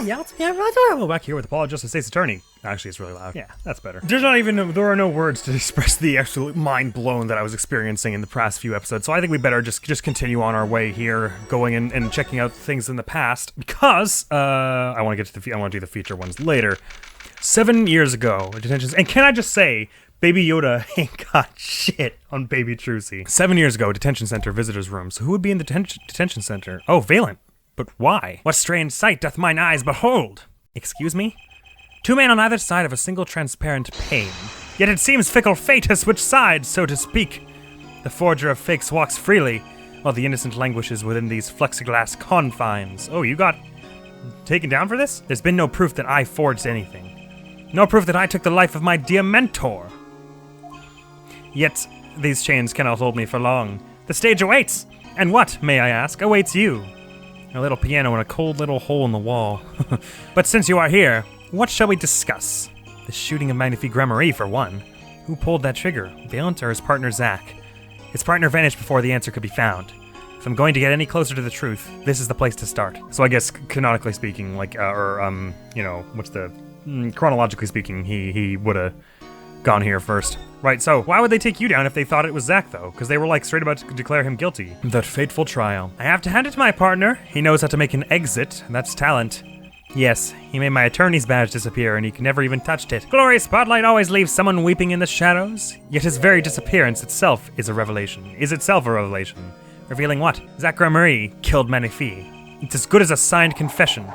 Well, back here with apologist and state's attorney. Actually, it's really loud. Yeah, that's better. There are no words to express the absolute mind blown that I was experiencing in the past few episodes, so I think we better just continue on our way here, going and checking out things in the past, because, I want to do the feature ones later. 7 years ago, detentions, and can I just say, Baby Yoda ain't got shit on Baby Trucy. 7 years ago, detention center visitors room. So who would be in the detention center? Oh, Valen. But why? What strange sight doth mine eyes behold? Excuse me? Two men on either side of a single transparent pane. Yet it seems fickle fate has switched sides, so to speak. The forger of fakes walks freely, while the innocent languishes within these plexiglass confines. Oh, you got taken down for this? There's been no proof that I forged anything. No proof that I took the life of my dear mentor. Yet, these chains cannot hold me for long. The stage awaits! And what, may I ask, awaits you? A little piano and a cold little hole in the wall. But since you are here, what shall we discuss? The shooting of Magnifique Gramarye, for one. Who pulled that trigger, Valent or his partner Zach? His partner vanished before the answer could be found. If I'm going to get any closer to the truth, this is the place to start. So I guess, canonically speaking, chronologically speaking, he would've gone here first. Right, so why would they take you down if they thought it was Zach, though? Because they were, straight about to declare him guilty. That fateful trial. I have to hand it to my partner. He knows how to make an exit. That's talent. Yes, he made my attorney's badge disappear, and he never even touched it. Glorious spotlight always leaves someone weeping in the shadows. Yet his very disappearance itself is a revelation. Is itself a revelation. Revealing what? Zach Gramarye killed Magnifique. It's as good as a signed confession.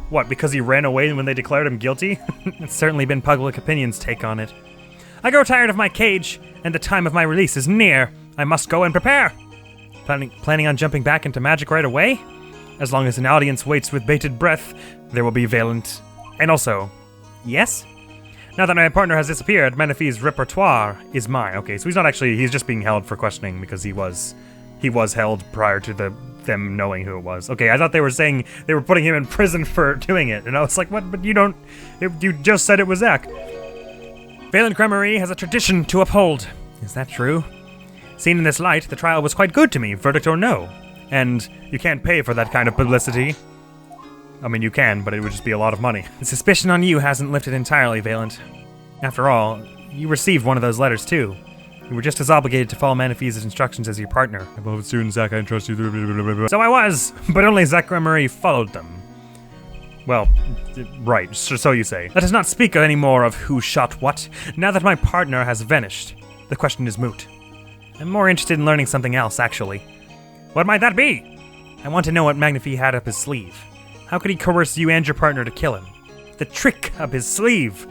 What, because he ran away when they declared him guilty? It's certainly been public opinion's take on it. I grow tired of my cage, and the time of my release is near. I must go and prepare. Planning on jumping back into magic right away? As long as an audience waits with bated breath, there will be Valent. And also, yes? Now that my partner has disappeared, Magnifique's repertoire is mine. Okay, so he's just being held for questioning because he was held prior to them knowing who it was. Okay, I thought they were saying they were putting him in prison for doing it, and I was like, what? But you just said it was Zach. Valent Gramarye has a tradition to uphold. Is that true? Seen in this light, the trial was quite good to me, verdict or no. And you can't pay for that kind of publicity. I mean, you can, but it would just be a lot of money. The suspicion on you hasn't lifted entirely, Valent. After all, you received one of those letters too. You were just as obligated to follow Magnifique's instructions as your partner. Above student Zach, I trust you. So I was, but only Zach Gramarye followed them. Well, right, so you say. Let us not speak any more of who shot what. Now that my partner has vanished, the question is moot. I'm more interested in learning something else, actually. What might that be? I want to know what Magnifique had up his sleeve. How could he coerce you and your partner to kill him? The trick up his sleeve.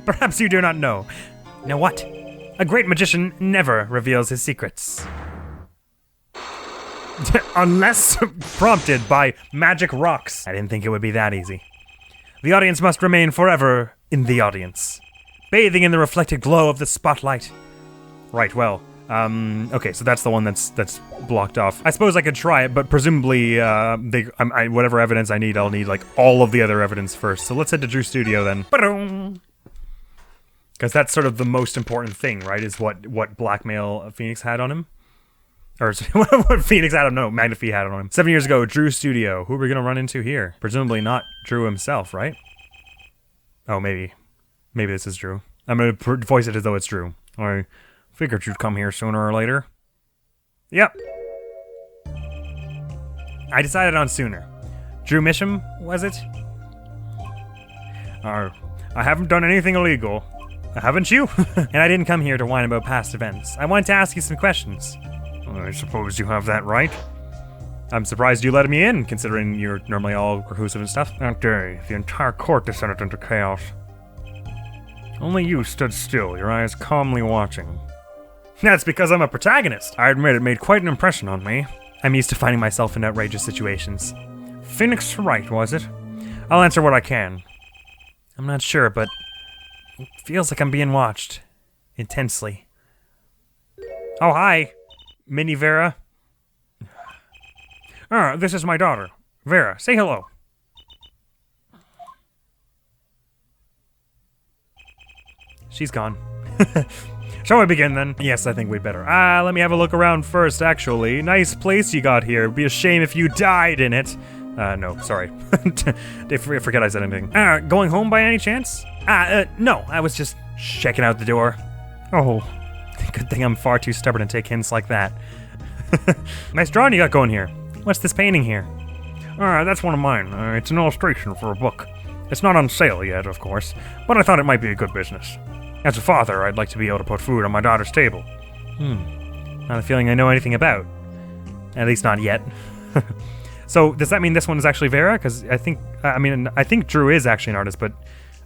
Perhaps you do not know. Now what? A great magician never reveals his secrets. Unless prompted by magic rocks. I didn't think it would be that easy. The audience must remain forever in the audience, bathing in the reflected glow of the spotlight. Right, well, okay, so that's the one that's blocked off. I suppose I could try it, but presumably, whatever evidence I need, I'll need, all of the other evidence first. So let's head to Drew Studio, then. Because that's sort of the most important thing, right, is what blackmail Phoenix had on him? Or, what Phoenix had on him? No, Magnifique had on him. 7 years ago, Drew Studio. Who are we going to run into here? Presumably not Drew himself, right? Oh, maybe. Maybe this is Drew. I'm going to voice it as though it's Drew. I figured you'd come here sooner or later. Yep. I decided on sooner. Drew Misham, was it? I haven't done anything illegal. Haven't you? And I didn't come here to whine about past events. I wanted to ask you some questions. I suppose you have that right. I'm surprised you let me in, considering you're normally all reclusive and stuff. That day, the entire court descended into chaos. Only you stood still, your eyes calmly watching. That's because I'm a protagonist. I admit it made quite an impression on me. I'm used to finding myself in outrageous situations. Phoenix right, was it? I'll answer what I can. I'm not sure, but it feels like I'm being watched. Intensely. Oh, hi. Mini Vera. This is my daughter. Vera, say hello. She's gone. Shall we begin then? Yes, I think we'd better. Let me have a look around first, actually. Nice place you got here. It'd be a shame if you died in it. No, sorry. Forget I said anything. Going home by any chance? No, I was just checking out the door. Oh, good thing I'm far too stubborn to take hints like that. Nice drawing you got going here. What's this painting here? That's one of mine. It's an illustration for a book. It's not on sale yet, of course, but I thought it might be a good business. As a father, I'd like to be able to put food on my daughter's table. Not a feeling I know anything about. At least not yet. So, does that mean this one is actually Vera? Because I think Drew is actually an artist, but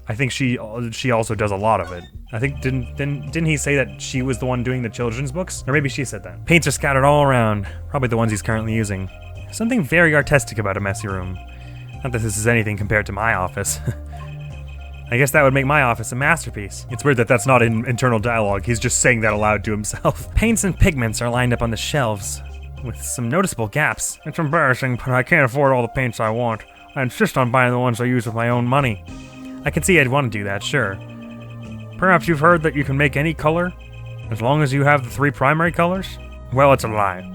I think she also does a lot of it. I think, didn't he say that she was the one doing the children's books? Or maybe she said that. Paints are scattered all around. Probably the ones he's currently using. Something very artistic about a messy room. Not that this is anything compared to my office. I guess that would make my office a masterpiece. It's weird that that's not in internal dialogue. He's just saying that aloud to himself. Paints and pigments are lined up on the shelves, with some noticeable gaps. It's embarrassing, but I can't afford all the paints I want. I insist on buying the ones I use with my own money. I can see I'd want to do that, sure. Perhaps you've heard that you can make any color, as long as you have the 3 primary colors? Well, it's a lie.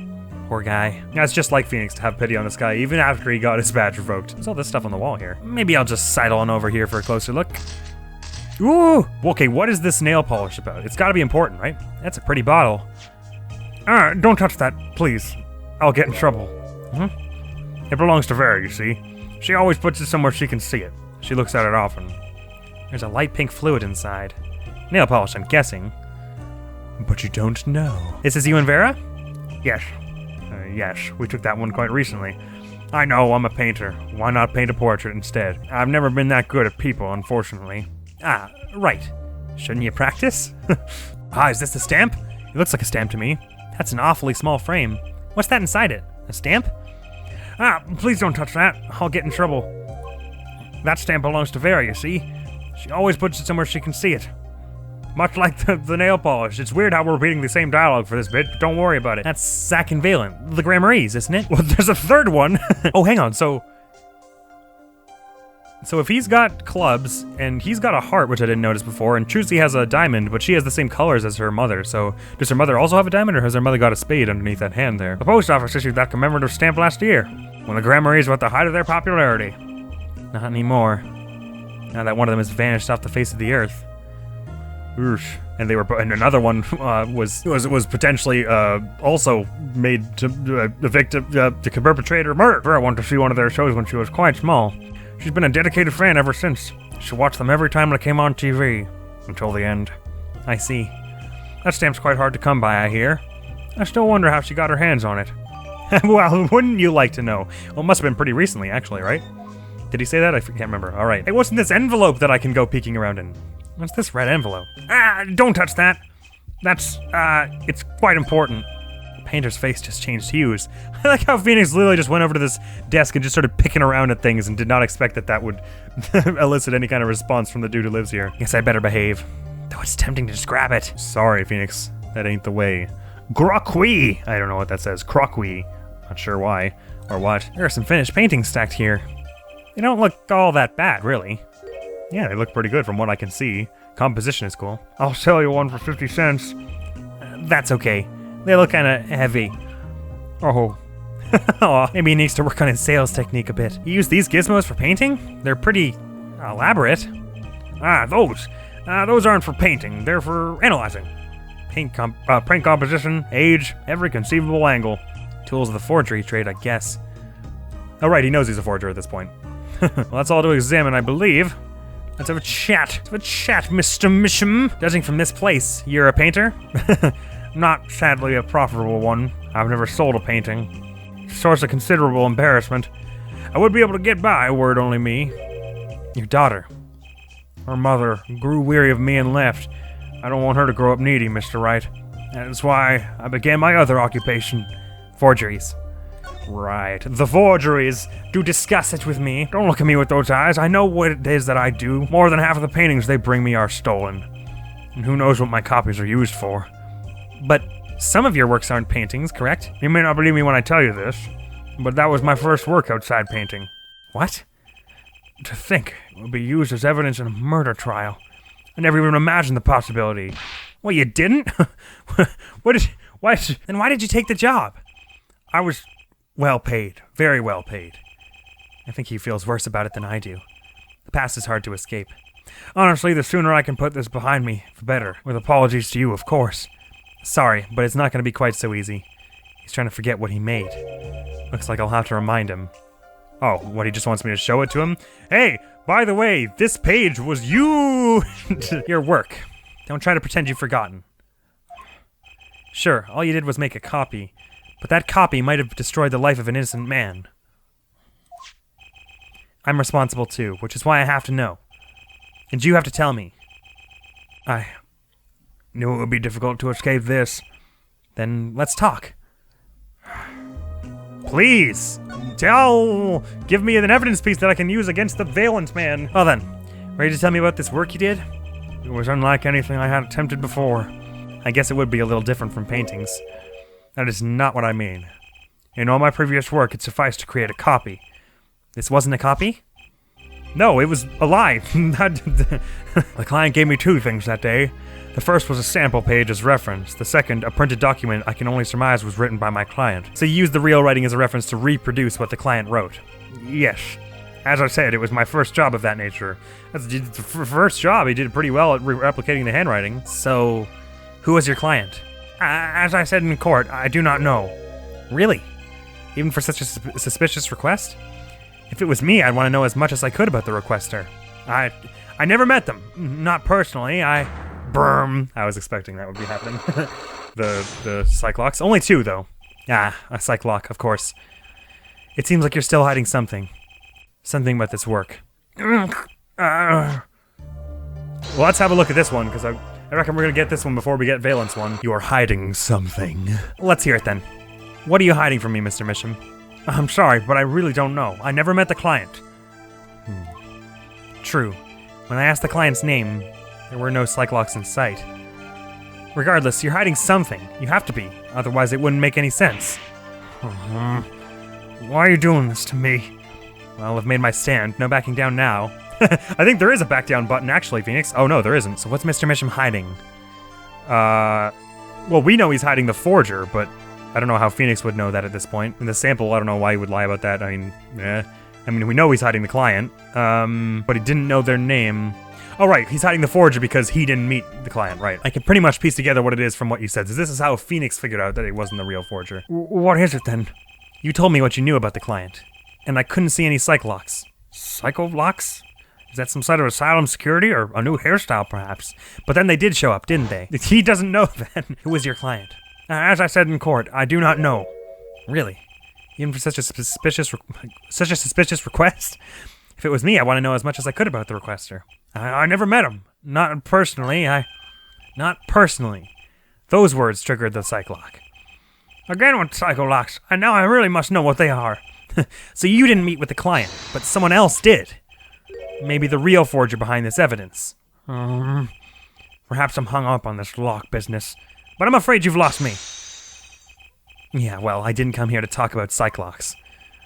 Poor guy. Yeah, it's just like Phoenix to have pity on this guy, even after he got his badge revoked. There's all this stuff on the wall here. Maybe I'll just sidle on over here for a closer look. Ooh! Okay, what is this nail polish about? It's gotta be important, right? That's a pretty bottle. Don't touch that, please. I'll get in trouble. It belongs to Vera, you see. She always puts it somewhere she can see it. She looks at it often. There's a light pink fluid inside. Nail polish, I'm guessing. But you don't know. This is you and Vera? Yes. Yes, we took that one quite recently. I know, I'm a painter. Why not paint a portrait instead? I've never been that good at people, unfortunately. Right. Shouldn't you practice? Is this the stamp? It looks like a stamp to me. That's an awfully small frame. What's that inside it? A stamp? Please don't touch that. I'll get in trouble. That stamp belongs to Vera, you see. She always puts it somewhere she can see it. Much like the nail polish. It's weird how we're repeating the same dialogue for this bit, but don't worry about it. That's Zach and Valen, the Grammarese, isn't it? Well, there's a third one. Oh, hang on, so if he's got clubs, and he's got a heart, which I didn't notice before, and Trucy has a diamond, but she has the same colors as her mother, so does her mother also have a diamond, or has her mother got a spade underneath that hand there? The post office issued that commemorative stamp last year, when the Grammarese were at the height of their popularity. Not anymore. Now that one of them has vanished off the face of the earth. Oosh. And another one was potentially also made to perpetrate her murder. I wanted to see one of their shows when she was quite small. She's been a dedicated fan ever since. She watched them every time they came on TV, until the end. I see. That stamp's quite hard to come by, I hear. I still wonder how she got her hands on it. Well, wouldn't you like to know? Well, it must have been pretty recently, actually, right? Did he say that? I can't remember. All right. Hey, what's in this envelope that I can go peeking around in? What's this red envelope? Don't touch that. That's, it's quite important. The painter's face just changed hues. I like how Phoenix literally just went over to this desk and just started picking around at things and did not expect that would elicit any kind of response from the dude who lives here. Guess I better behave. Though it's tempting to just grab it. Sorry, Phoenix. That ain't the way. Croquis! I don't know what that says. Croquis. Not sure why. Or what. There are some finished paintings stacked here. They don't look all that bad, really. Yeah, they look pretty good from what I can see. Composition is cool. I'll sell you one for 50 cents. That's okay. They look kinda heavy. Oh. Oh, maybe he needs to work on his sales technique a bit. You use these gizmos for painting? They're pretty elaborate. Those aren't for painting. They're for analyzing. Paint composition, age, every conceivable angle. Tools of the forgery trade, I guess. Oh right, he knows he's a forger at this point. Well, that's all to examine, I believe. Let's have a chat. Let's have a chat, Mr. Misham. Judging from this place, you're a painter? Not, sadly, a profitable one. I've never sold a painting. Source of considerable embarrassment. I would be able to get by, word only me. Your daughter. Her mother grew weary of me and left. I don't want her to grow up needy, Mr. Wright. That's why I began my other occupation. Forgeries. Right. The forgeries. Do discuss it with me. Don't look at me with those eyes. I know what it is that I do. More than half of the paintings they bring me are stolen. And who knows what my copies are used for. But some of your works aren't paintings, correct? You may not believe me when I tell you this, but that was my first work outside painting. What? To think it would be used as evidence in a murder trial. I never even imagined the possibility. Well, you didn't? Then why did you take the job? I was well paid. Very well paid. I think he feels worse about it than I do. The past is hard to escape. Honestly, the sooner I can put this behind me, the better. With apologies to you, of course. Sorry, but it's not going to be quite so easy. He's trying to forget what he made. Looks like I'll have to remind him. Oh, what, he just wants me to show it to him? Hey, by the way, this page was your work. Don't try to pretend you've forgotten. Sure, all you did was make a copy, but that copy might have destroyed the life of an innocent man. I'm responsible too, which is why I have to know. And you have to tell me. I knew it would be difficult to escape this. Then let's talk. Please, give me an evidence piece that I can use against the Valent Man. Well then, ready to tell me about this work you did? It was unlike anything I had attempted before. I guess it would be a little different from paintings. That is not what I mean. In all my previous work, it sufficed to create a copy. This wasn't a copy? No, it was a lie. The client gave me two things that day. The first was a sample page as reference. The second, a printed document I can only surmise was written by my client. So you used the real writing as a reference to reproduce what the client wrote? Yes. As I said, it was my first job of that nature. That's the first job. He did pretty well at replicating the handwriting. So, who was your client? As I said in court, I do not know. Really? Even for such a suspicious request? If it was me, I'd want to know as much as I could about the requester. I never met them. Not personally. I was expecting that would be happening. the Psyche-Locks. Only two, though. A Psyche-Lock, of course. It seems like you're still hiding something. Something about this work. Well, let's have a look at this one, because I reckon we're going to get this one before we get Valent's one. You're hiding something. Let's hear it, then. What are you hiding from me, Mr. Misham? I'm sorry, but I really don't know. I never met the client. True. When I asked the client's name, there were no Psyche-Locks in sight. Regardless, you're hiding something. You have to be. Otherwise, it wouldn't make any sense. Why are you doing this to me? Well, I've made my stand. No backing down now. I think there is a back down button, actually, Phoenix. Oh, no, there isn't. So what's Mr. Misham hiding? Well, we know he's hiding the forger, but I don't know how Phoenix would know that at this point. In the sample, I don't know why he would lie about that. I mean, we know he's hiding the client, but he didn't know their name. Oh, right, he's hiding the forger because he didn't meet the client, right. I can pretty much piece together what it is from what you said. So this is how Phoenix figured out that he wasn't the real forger. What is it, then? You told me what you knew about the client, and I couldn't see any Psyche-Locks. Psyche-Locks? Is that some sort of asylum security or a new hairstyle, perhaps? But then they did show up, didn't they? He doesn't know, then. Who was your client? As I said in court, I do not know. Really? Even for such a suspicious request? If it was me, I want to know as much as I could about the requester. I never met him. Not personally. Not personally. Those words triggered the Psyche-Lock. Again with Psyche-Locks, and now I really must know what they are. So you didn't meet with the client, but someone else did. Maybe the real forger behind this evidence. Perhaps I'm hung up on this lock business, but I'm afraid you've lost me. Yeah, well, I didn't come here to talk about Psyche-Locks.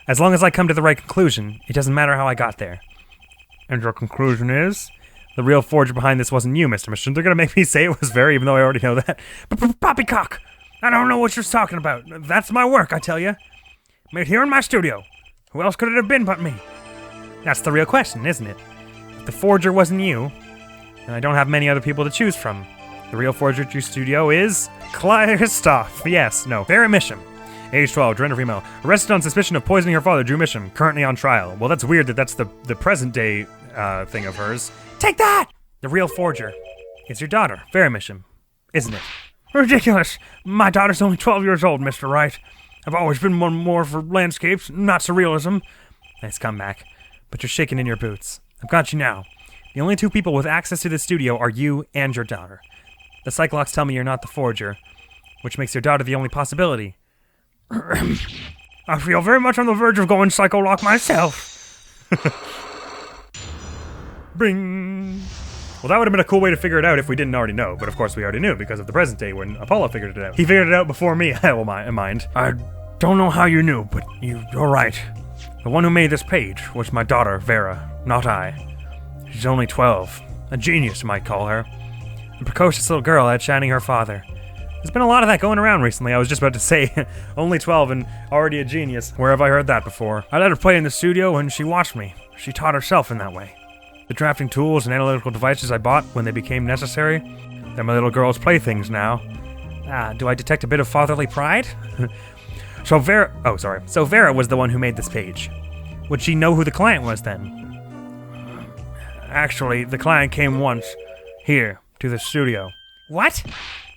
As long as I come to the right conclusion, it doesn't matter how I got there. And your conclusion is? The real forger behind this wasn't you, Mr. Mission. They're gonna make me say it was Very, even though I already know that. But poppycock! I don't know what you're talking about. That's my work, I tell you. Made here in my studio. Who else could it have been but me? That's the real question, isn't it? If the forger wasn't you, then I don't have many other people to choose from. The real forger at your studio is Christoph. Yes, no, Barry Misham. Age 12, gender female. Arrested on suspicion of poisoning her father, Drew Misham. Currently on trial. Well, that's weird that that's the present day thing of hers. Take that! The real forger is your daughter, Barry Misham, isn't it? Ridiculous! My daughter's only 12 years old, Mr. Wright. I've always been one more for landscapes, not surrealism. Nice comeback. But you're shaking in your boots. I've got you now. The only two people with access to the studio are you and your daughter. The Psyche-Locks tell me you're not the forger, which makes your daughter the only possibility. I feel very much on the verge of going Psyche-Lock myself. Bing. Well, that would have been a cool way to figure it out if we didn't already know, but of course we already knew because of the present day when Apollo figured it out. He figured it out before me, I will mind. I don't know how you knew, but you're right. The one who made this page was my daughter, Vera, not I. She's only 12. A genius, you might call her. A precocious little girl outshining her father. There's been a lot of that going around recently. I was just about to say, only 12 and already a genius. Where have I heard that before? I let her play in the studio and she watched me. She taught herself in that way. The drafting tools and analytical devices I bought when they became necessary, they're my little girl's playthings now. Do I detect a bit of fatherly pride? So Vera was the one who made this page. Would she know who the client was then? Actually, the client came once, here, to the studio. What?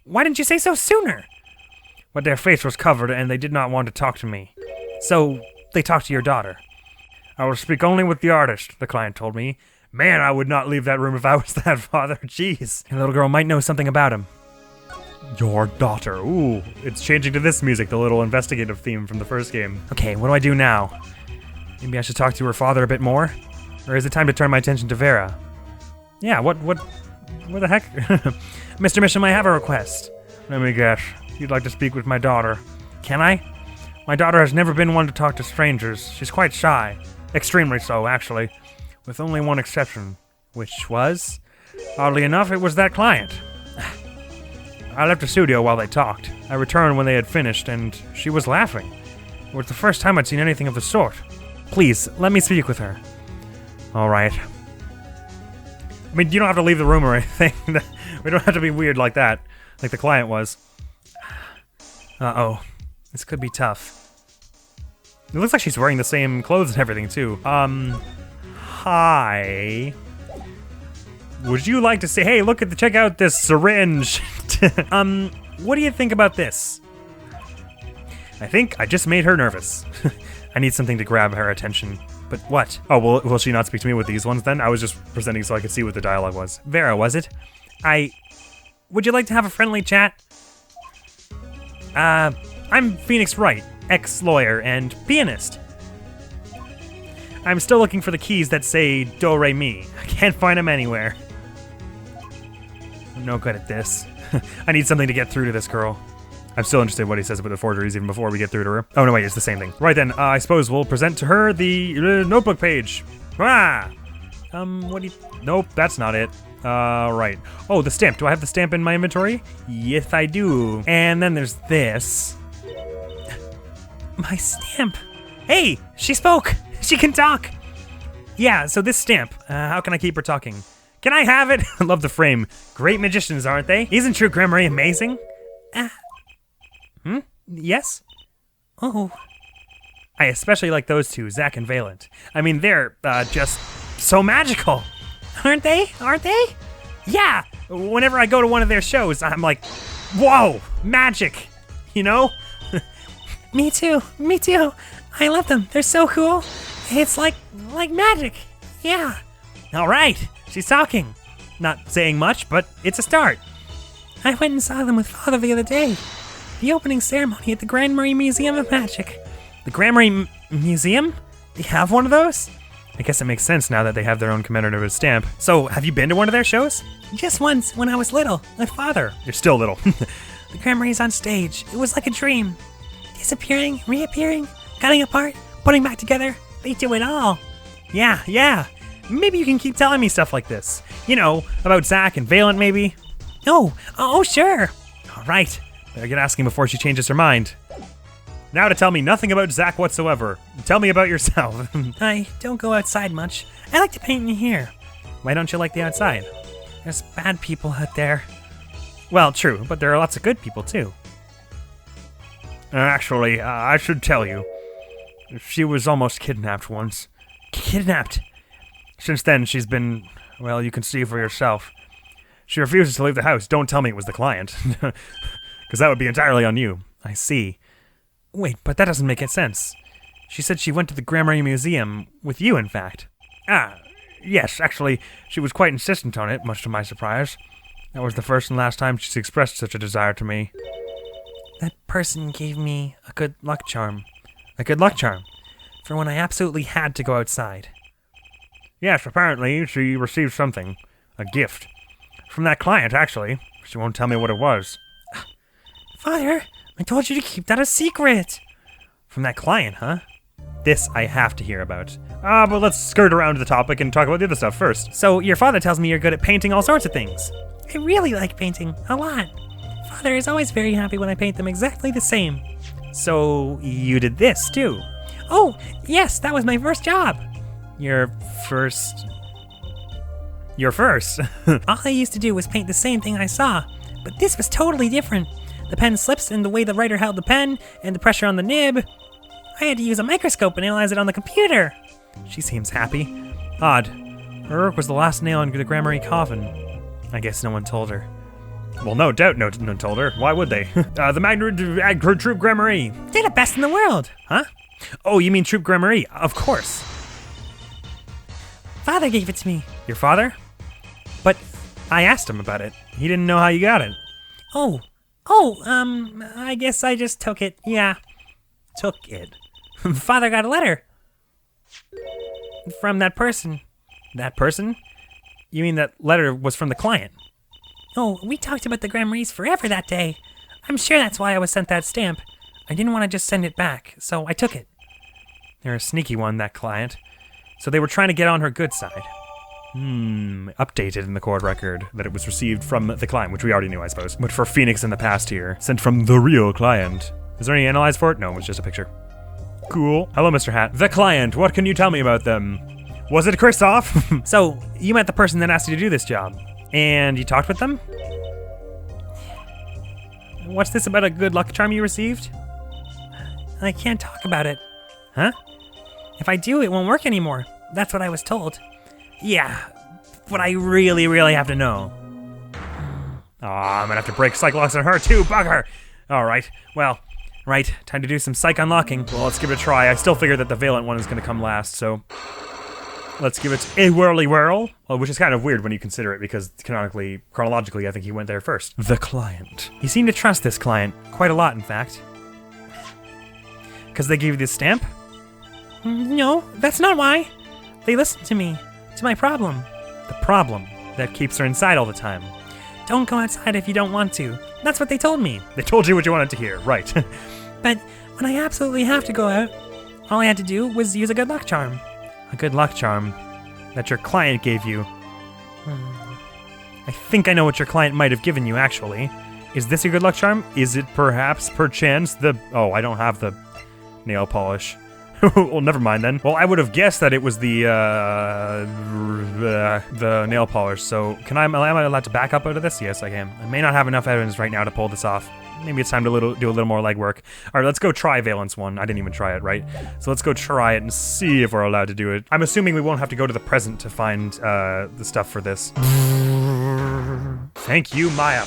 Why didn't you say so sooner? But their face was covered and they did not want to talk to me. So, they talked to your daughter. I will speak only with the artist, the client told me. Man, I would not leave that room if I was that father, jeez. The little girl might know something about him. Your daughter, ooh. It's changing to this music, the little investigative theme from the first game. Okay, what do I do now? Maybe I should talk to her father a bit more? Or is it time to turn my attention to Vera? Yeah, what the heck? Mr. Mission, I have a request. Let me guess. You'd like to speak with my daughter. Can I? My daughter has never been one to talk to strangers. She's quite shy. Extremely so, actually. With only one exception. Which was? Oddly enough, it was that client. I left the studio while they talked. I returned when they had finished, and she was laughing. It was the first time I'd seen anything of the sort. Please, let me speak with her. Alright. I mean, you don't have to leave the room or anything. We don't have to be weird like that, like the client was. Uh-oh. This could be tough. It looks like she's wearing the same clothes and everything, too. Hi. Would you like to say, hey, check out this syringe. What do you think about this? I think I just made her nervous. I need something to grab her attention. But what? Oh, well, will she not speak to me with these ones then? I was just presenting so I could see what the dialogue was. Vera, was it? Would you like to have a friendly chat? I'm Phoenix Wright, ex-lawyer and pianist. I'm still looking for the keys that say do, re, mi. I can't find them anywhere. I'm no good at this. I need something to get through to this girl. I'm still interested in what he says about the forgeries even before we get through to her. Oh, no, wait, it's the same thing. Right then, I suppose we'll present to her the notebook page. What do you... Nope, that's not it. Right. Oh, the stamp. Do I have the stamp in my inventory? Yes, I do. And then there's this. My stamp. Hey, she spoke. She can talk. Yeah, so this stamp. How can I keep her talking? Can I have it? I love the frame. Great magicians, aren't they? Isn't True Grammary amazing? Yes? Oh. I especially like those two, Zach and Valent. I mean, they're, just so magical. Aren't they? Aren't they? Yeah! Whenever I go to one of their shows, I'm like, whoa! Magic! You know? Me too. Me too. I love them. They're so cool. It's like magic. Yeah. All right. She's talking. Not saying much, but it's a start. I went and saw them with Father the other day. The opening ceremony at the Grand Marie Museum of Magic. The Grand Marie Museum? They have one of those? I guess it makes sense now that they have their own commemorative stamp. So, have you been to one of their shows? Just once, when I was little, with Father. You're still little. The Grand Marie's on stage. It was like a dream. Disappearing, reappearing, cutting apart, putting back together. They do it all. Yeah. Maybe you can keep telling me stuff like this. You know, about Zach and Valent, maybe? Oh, sure. All right. Better get asking before she changes her mind. Now to tell me nothing about Zach whatsoever. Tell me about yourself. I don't go outside much. I like to paint in here. Why don't you like the outside? There's bad people out there. Well, true, but there are lots of good people, too. Actually, I should tell you. She was almost kidnapped once. Kidnapped? Since then, she's been... Well, you can see for yourself. She refuses to leave the house. Don't tell me it was the client. Because that would be entirely on you. I see. Wait, but that doesn't make sense. She said she went to the Grand Marie Museum, with you, in fact. Yes, actually, she was quite insistent on it, much to my surprise. That was the first and last time she's expressed such a desire to me. That person gave me a good luck charm. A good luck charm? For when I absolutely had to go outside. Yes, apparently she received something. A gift. From that client, actually. She won't tell me what it was. Father, I told you to keep that a secret. From that client, huh? This I have to hear about. But let's skirt around to the topic and talk about the other stuff first. So, your father tells me you're good at painting all sorts of things. I really like painting, a lot. Father is always very happy when I paint them exactly the same. So, you did this, too? Oh, yes, that was my first job. Your first? All I used to do was paint the same thing I saw, but this was totally different. The pen slips and the way the writer held the pen, and the pressure on the nib. I had to use a microscope and analyze it on the computer. She seems happy. Odd. Her work was the last nail in the Gramarye coffin. I guess no one told her. Well, no doubt no one told her. Why would they? The Magna Troop Gramarye. They're the best in the world. Huh? Oh, you mean Troop Gramarye? Of course. Father gave it to me. Your father? But I asked him about it. He didn't know how you got it. I guess I just took it. Yeah. Took it? Father got a letter. From that person. That person? You mean that letter was from the client? Oh, we talked about the Gramaryes forever that day. I'm sure that's why I was sent that stamp. I didn't want to just send it back, so I took it. They're a sneaky one, that client. So they were trying to get on her good side. Updated in the court record that it was received from the client, which we already knew, I suppose. But for Phoenix in the past here, sent from the real client. Is there any analyze for it? No, it's just a picture. Cool. Hello, Mr. Hat. The client, what can you tell me about them? Was it Christoph? So, you met the person that asked you to do this job, and you talked with them? What's this about a good luck charm you received? I can't talk about it. Huh? If I do, it won't work anymore. That's what I was told. Yeah, but I really, really have to know. I'm gonna have to break Psyche-Locks on her too, bugger! Alright, well, right, time to do some psych unlocking. Well, let's give it a try. I still figure that the Valent one is gonna come last, so let's give it a whirly whirl. Well, which is kind of weird when you consider it, because chronologically, I think he went there first. The client. You seem to trust this client, quite a lot, in fact. Because they gave you this stamp? No, that's not why. They listened to me. To my problem. The problem that keeps her inside all the time. Don't go outside if you don't want to. That's what they told me. They told you what you wanted to hear, right. But when I absolutely have to go out, all I had to do was use a good luck charm. A good luck charm that your client gave you. I think I know what your client might have given you, actually. Is this a good luck charm? Is it perchance the... Oh, I don't have the nail polish. Well, never mind then. Well, I would have guessed that it was the nail polish. So, am I allowed to back up out of this? Yes, I can. I may not have enough evidence right now to pull this off. Maybe it's time to do a little more legwork. All right, let's go try Valence one. I didn't even try it, right? So let's go try it and see if we're allowed to do it. I'm assuming we won't have to go to the present to find the stuff for this. Thank you, Maya.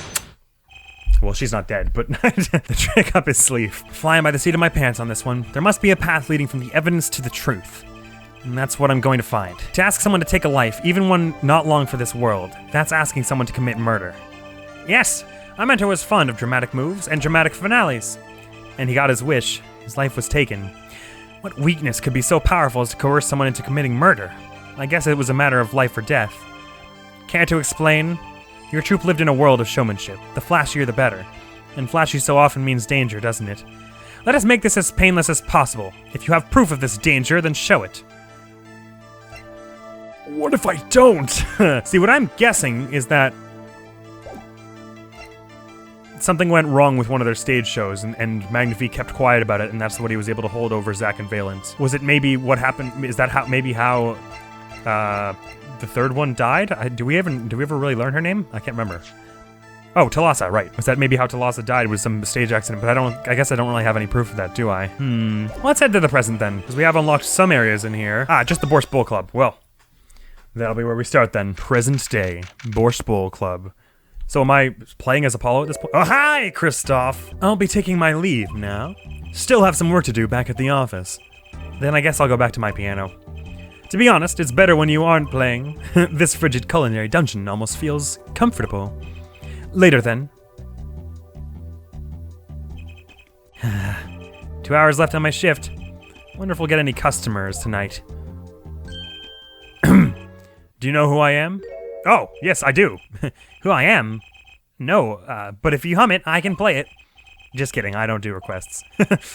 Well, she's not dead, but the trick up his sleeve. Flying by the seat of my pants on this one. There must be a path leading from the evidence to the truth. And that's what I'm going to find. To ask someone to take a life, even one not long for this world, that's asking someone to commit murder. Yes, I meant I was fond of dramatic moves and dramatic finales. And he got his wish. His life was taken. What weakness could be so powerful as to coerce someone into committing murder? I guess it was a matter of life or death. Care to explain? Your troop lived in a world of showmanship. The flashier the better. And flashy so often means danger, doesn't it? Let us make this as painless as possible. If you have proof of this danger, then show it. What if I don't? See, what I'm guessing is that something went wrong with one of their stage shows, and Magnifi kept quiet about it, and that's what he was able to hold over Zack and Valence. Was it maybe what happened? Is that how the third one died? Do we ever really learn her name? I can't remember. Oh, Talassa, right. Was that maybe how Talassa died? Was some stage accident? But I guess I don't really have any proof of that, do I? Let's head to the present then, because we have unlocked some areas in here. Just the Borscht Bull Club. Well, that'll be where we start then. Present day, Borscht Bull Club. So am I playing as Apollo at this point? Oh, hi, Christoph! I'll be taking my leave now. Still have some work to do back at the office. Then I guess I'll go back to my piano. To be honest, it's better when you aren't playing. This frigid culinary dungeon almost feels comfortable. Later then. 2 hours left on my shift. Wonder if we'll get any customers tonight. Do you know who I am? Oh, yes, I do. Who I am? No, but if you hum it, I can play it. Just kidding, I don't do requests.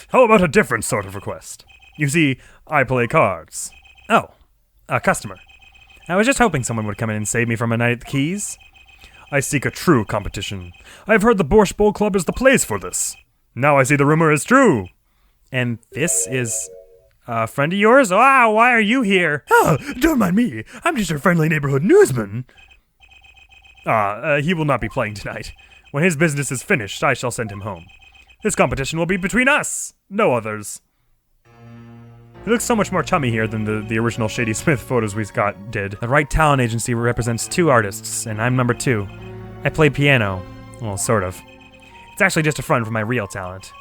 How about a different sort of request? You see, I play cards. Oh, a customer. I was just hoping someone would come in and save me from a night at the Keys. I seek a true competition. I have heard the Borscht Bowl Club is the place for this. Now I see the rumor is true. And this is a friend of yours? Wow, why are you here? Oh, don't mind me. I'm just your friendly neighborhood newsman. He will not be playing tonight. When his business is finished, I shall send him home. This competition will be between us, no others. He looks so much more chummy here than the original Shady Smith photos we did. The Right Talent Agency represents 2 artists, and I'm number 2. I play piano. Well, sort of. It's actually just a front for my real talent,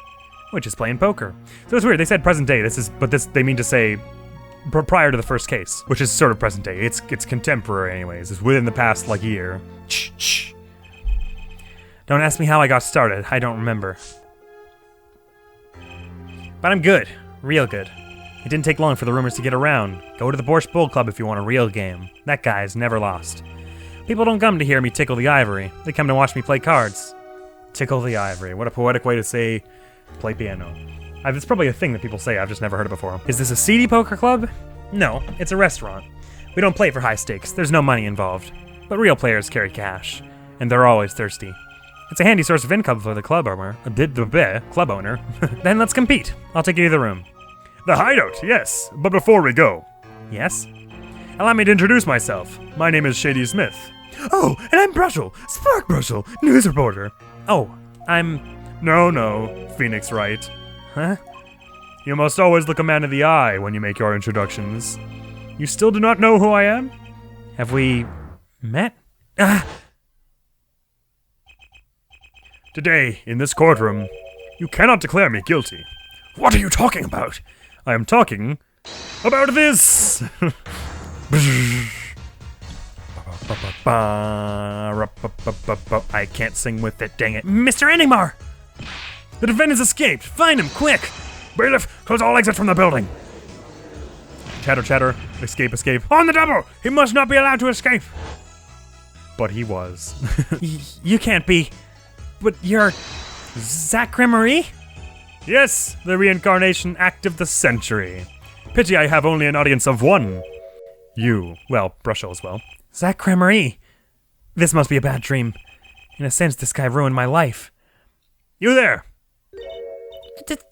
which is playing poker. So it's weird, they said present day, they mean to say prior to the first case, which is sort of present day. It's contemporary anyways, it's within the past, year. Shh. Don't ask me how I got started, I don't remember. But I'm good, real good. It didn't take long for the rumors to get around. Go to the Borscht Bowl Club if you want a real game. That guy's never lost. People don't come to hear me tickle the ivory. They come to watch me play cards. Tickle the ivory. What a poetic way to say play piano. It's probably a thing that people say, I've just never heard it before. Is this a seedy poker club? No, it's a restaurant. We don't play for high stakes. There's no money involved. But real players carry cash. And they're always thirsty. It's a handy source of income for the club owner. Club owner. Then let's compete. I'll take you to the room. The hideout, yes. But before we go. Yes? Allow me to introduce myself. My name is Shady Smith. Oh, and I'm Brushel, Spark Brushel, news reporter. Oh, I'm... No, Phoenix Wright. Huh? You must always look a man in the eye when you make your introductions. You still do not know who I am? Have we met? Today, in this courtroom, you cannot declare me guilty. What are you talking about? I am talking about this! I can't sing with it, dang it. Mr. Enigmar! The defendant's escaped! Find him, quick! Bailiff, close all exits from the building! Chatter, escape. On the double! He must not be allowed to escape! But he was. You can't be... But you're... Zach Cremery? Yes, the reincarnation act of the century. Pity I have only an audience of 1. You. Well, Brushel as well. Zach Cremery. This must be a bad dream. In a sense, this guy ruined my life. You there!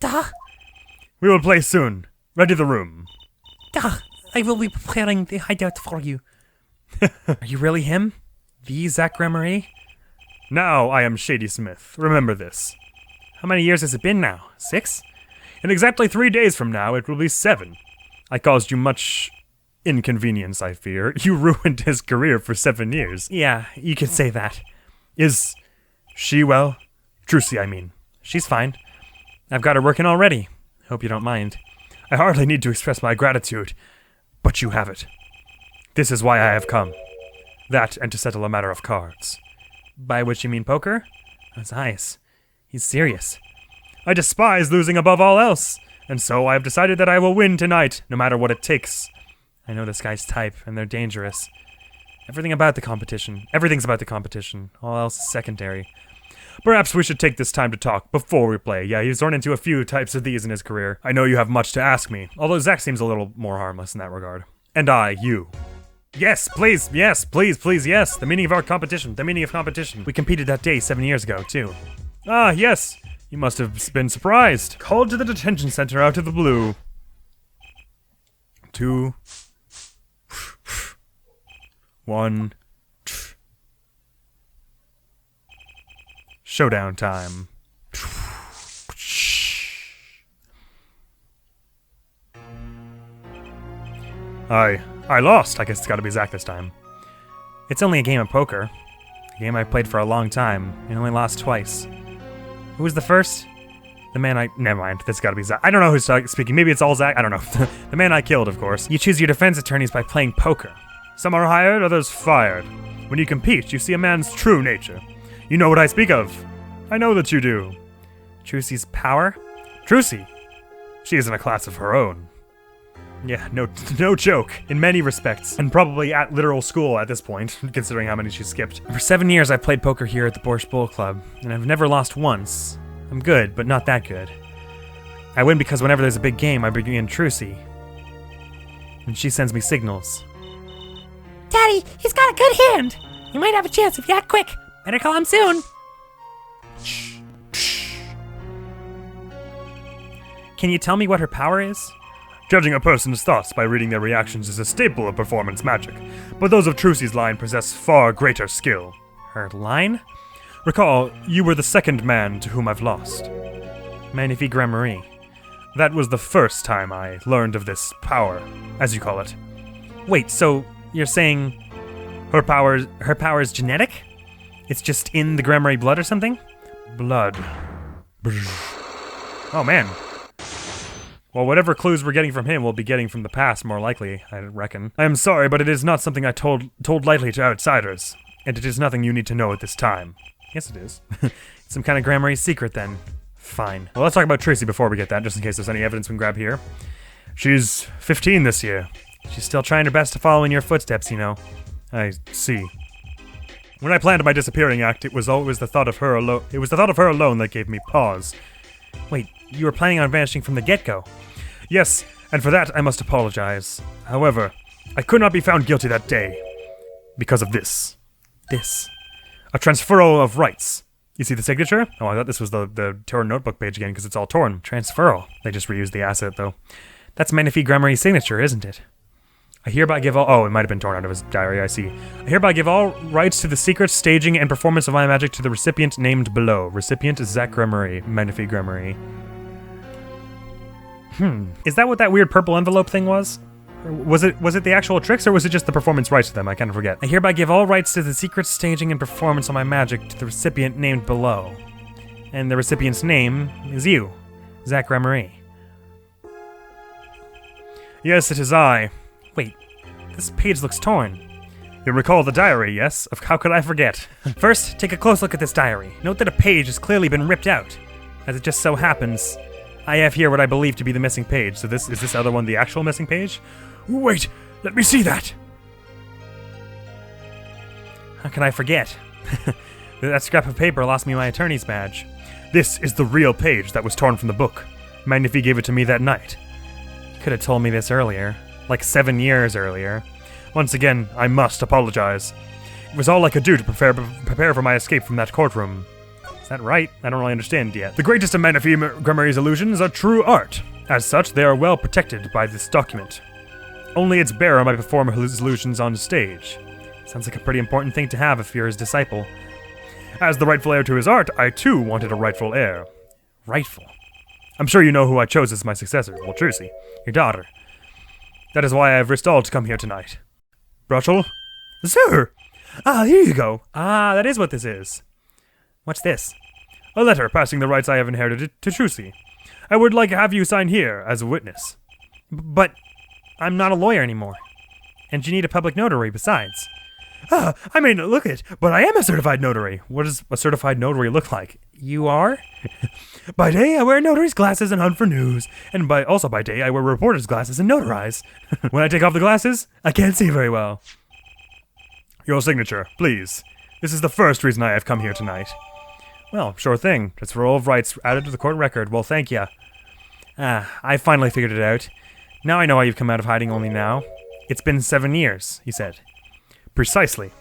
Duh. We will play soon. Ready the room. Duh. I will be preparing the hideout for you. Are you really him? The Zach Cremery? Now I am Shady Smith. Remember this. How many years has it been now? 6? In exactly 3 days from now, it will be 7. I caused you much inconvenience, I fear. You ruined his career for 7 years. Yeah, you could say that. Is she well? Trucy, I mean. She's fine. I've got her working already. Hope you don't mind. I hardly need to express my gratitude, but you have it. This is why I have come. That and to settle a matter of cards. By which you mean poker? That's nice. He's serious. I despise losing above all else, and so I have decided that I will win tonight, no matter what it takes. I know this guy's type, and they're dangerous. Everything's about the competition. All else is secondary. Perhaps we should take this time to talk before we play. Yeah, he's run into a few types of these in his career. I know you have much to ask me, although Zach seems a little more harmless in that regard. And you. Yes, please, yes. The meaning of competition. We competed that day 7 years ago, too. Ah, yes. You must have been surprised. Called to the detention center out of the blue. 2, 1. Showdown time. I lost. I guess it's gotta be Zach this time. It's only a game of poker. A game I've played for a long time, and only lost twice. Who was the first? The man never mind, that's gotta be Zach. I don't know who's speaking, maybe it's all Zach, I don't know. The man I killed, of course. You choose your defense attorneys by playing poker. Some are hired, others fired. When you compete, you see a man's true nature. You know what I speak of. I know that you do. Trucy's power? Trucy. She is in a class of her own. Yeah, no joke, in many respects. And probably at literal school at this point, considering how many she skipped. For 7 years I've played poker here at the Borscht Bowl Club, and I've never lost once. I'm good, but not that good. I win because whenever there's a big game, I bring in Trucy. And she sends me signals. Daddy, he's got a good hand. You might have a chance if you act quick. Better call him soon. Can you tell me what her power is? Judging a person's thoughts by reading their reactions is a staple of performance magic, but those of Trucy's line possess far greater skill. Her line? Recall, you were the second man to whom I've lost. Magnifique Gramarye. That was the first time I learned of this power, as you call it. Wait, so you're saying her power is genetic? It's just in the Gramarye blood or something? Blood. Oh man. Well, whatever clues we're getting from him, we'll be getting from the past, more likely, I reckon. I am sorry, but it is not something I told lightly to outsiders, and it is nothing you need to know at this time. Yes, it is. Some kind of Gramarye secret, then. Fine. Well, let's talk about Trucy before we get that, just in case there's any evidence we can grab here. She's 15 this year. She's still trying her best to follow in your footsteps, you know. I see. When I planned my disappearing act, it was always the thought of her alone. It was the thought of her alone that gave me pause. Wait, you were planning on vanishing from the get-go? Yes, and for that I must apologize. However, I could not be found guilty that day because of this. This. A transferal of rights. You see the signature? Oh, I thought this was the torn notebook page again because it's all torn. Transferal. They just reused the asset, though. That's Magnifique Gramarye's signature, isn't it? I hereby give all... Oh, it might have been torn out of his diary, I see. I hereby give all rights to the secret staging and performance of my magic to the recipient named below. Recipient is Zach Gramarye, Magnifique Gramarye. Is that what that weird purple envelope thing was? Or was it the actual tricks, or was it just the performance rights to them? I kind of forget. I hereby give all rights to the secret staging and performance of my magic to the recipient named below. And the recipient's name is you, Zach Gramarye. Yes, it is I. Wait, this page looks torn. You recall the diary, yes? How could I forget? First, take a close look at this diary. Note that a page has clearly been ripped out. As it just so happens, I have here what I believe to be the missing page. So is this other one the actual missing page? Wait, let me see that. How can I forget? That scrap of paper lost me my attorney's badge. This is the real page that was torn from the book. Magnifique gave it to me that night. You could have told me this earlier. Like 7 years earlier. Once again, I must apologize. It was all I could do to prepare for my escape from that courtroom. Is that right? I don't really understand yet. The greatest of Magnifique Gramarye's illusions are true art. As such, they are well protected by this document. Only its bearer might perform his illusions on stage. Sounds like a pretty important thing to have if you're his disciple. As the rightful heir to his art, I too wanted a rightful heir. Rightful? I'm sure you know who I chose as my successor. Well, Trucy, your daughter. That is why I have risked all to come here tonight. Brushel? Sir! Ah, here you go. Ah, that is what this is. What's this? A letter passing the rights I have inherited to Trucy. I would like to have you sign here as a witness. But I'm not a lawyer anymore. And you need a public notary besides. Ah, I may not look it, but I am a certified notary. What does a certified notary look like? You are? By day, I wear notary's glasses and hunt for news. And by day, I wear reporter's glasses and notarize. When I take off the glasses, I can't see very well. Your signature, please. This is the first reason I have come here tonight. Well, sure thing. Transferal of rights added to the court record. Well, thank ya. I finally figured it out. Now I know why you've come out of hiding only now. It's been 7 years, he said. Precisely.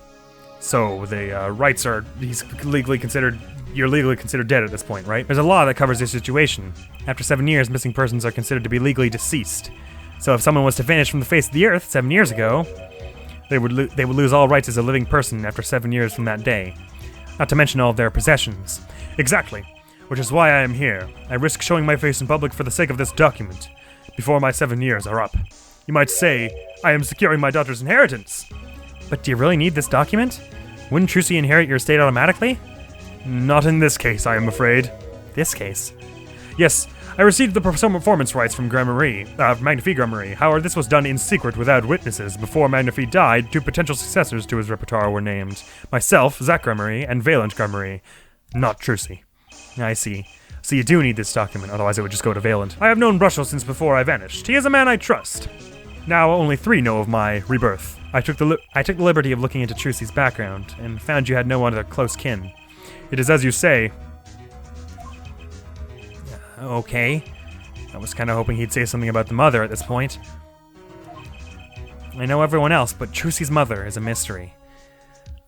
So the rights are... You're legally considered dead at this point, right? There's a law that covers this situation. After 7 years, missing persons are considered to be legally deceased. So if someone was to vanish from the face of the earth 7 years ago, they would lose all rights as a living person after 7 years from that day. Not to mention all of their possessions. Exactly. Which is why I am here. I risk showing my face in public for the sake of this document. Before my 7 years are up. You might say, I am securing my daughter's inheritance. But do you really need this document? Wouldn't Trucy inherit your estate automatically? Not in this case, I am afraid. This case? Yes, I received the performance rights from Magnifique Gramarye. However, this was done in secret without witnesses. Before Magnifique died, 2 potential successors to his repertoire were named. Myself, Zach Gramarye, and Valent Gramarye. Not Trucy. I see. So you do need this document, otherwise it would just go to Valent. I have known Brushel since before I vanished. He is a man I trust. Now only 3 know of my rebirth. I took the liberty of looking into Trucy's background, and found you had no other close kin. It is as you say. Okay. I was kind of hoping he'd say something about the mother at this point. I know everyone else, but Trucy's mother is a mystery.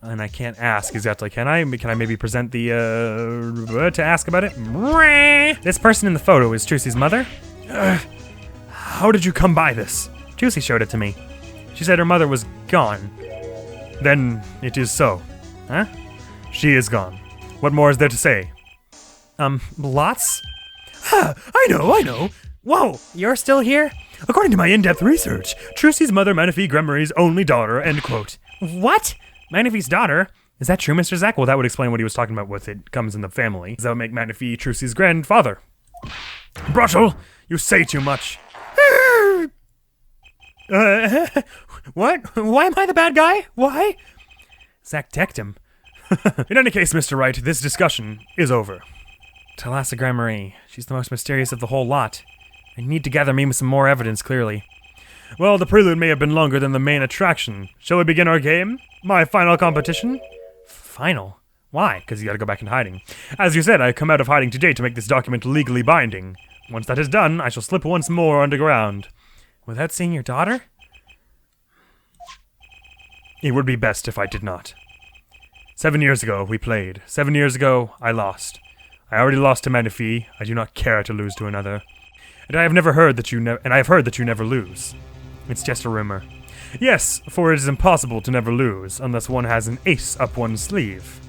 And I can't ask exactly, can I? Can I maybe present the, to ask about it? This person in the photo is Trucy's mother? How did you come by this? Trucy showed it to me. She said her mother was gone. Then it is so. Huh? She is gone. What more is there to say? Lots? I know. Whoa! You're still here? According to my in-depth research, Trucy's mother, Manaphy Gremarie's only daughter, end quote. What? Manaphy's daughter? Is that true, Mr. Zack? Well, that would explain what he was talking about with it comes in the family. That would make Manaphy Trucy's grandfather. Brushel, you say too much. What? Why am I the bad guy? Why? Zack decked him. In any case, Mr. Wright, this discussion is over. Thalassa Gremory. She's the most mysterious of the whole lot. I need to gather me some more evidence, clearly. Well, the prelude may have been longer than the main attraction. Shall we begin our game? My final competition? Final? Why? Because you gotta go back in hiding. As you said, I come out of hiding today to make this document legally binding. Once that is done, I shall slip once more underground. Without seeing your daughter? It would be best if I did not. 7 years ago, we played. 7 years ago, I lost. I already lost to Manaphy. I do not care to lose to another. And I have heard that you never lose. It's just a rumor. Yes, for it is impossible to never lose, unless one has an ace up one's sleeve.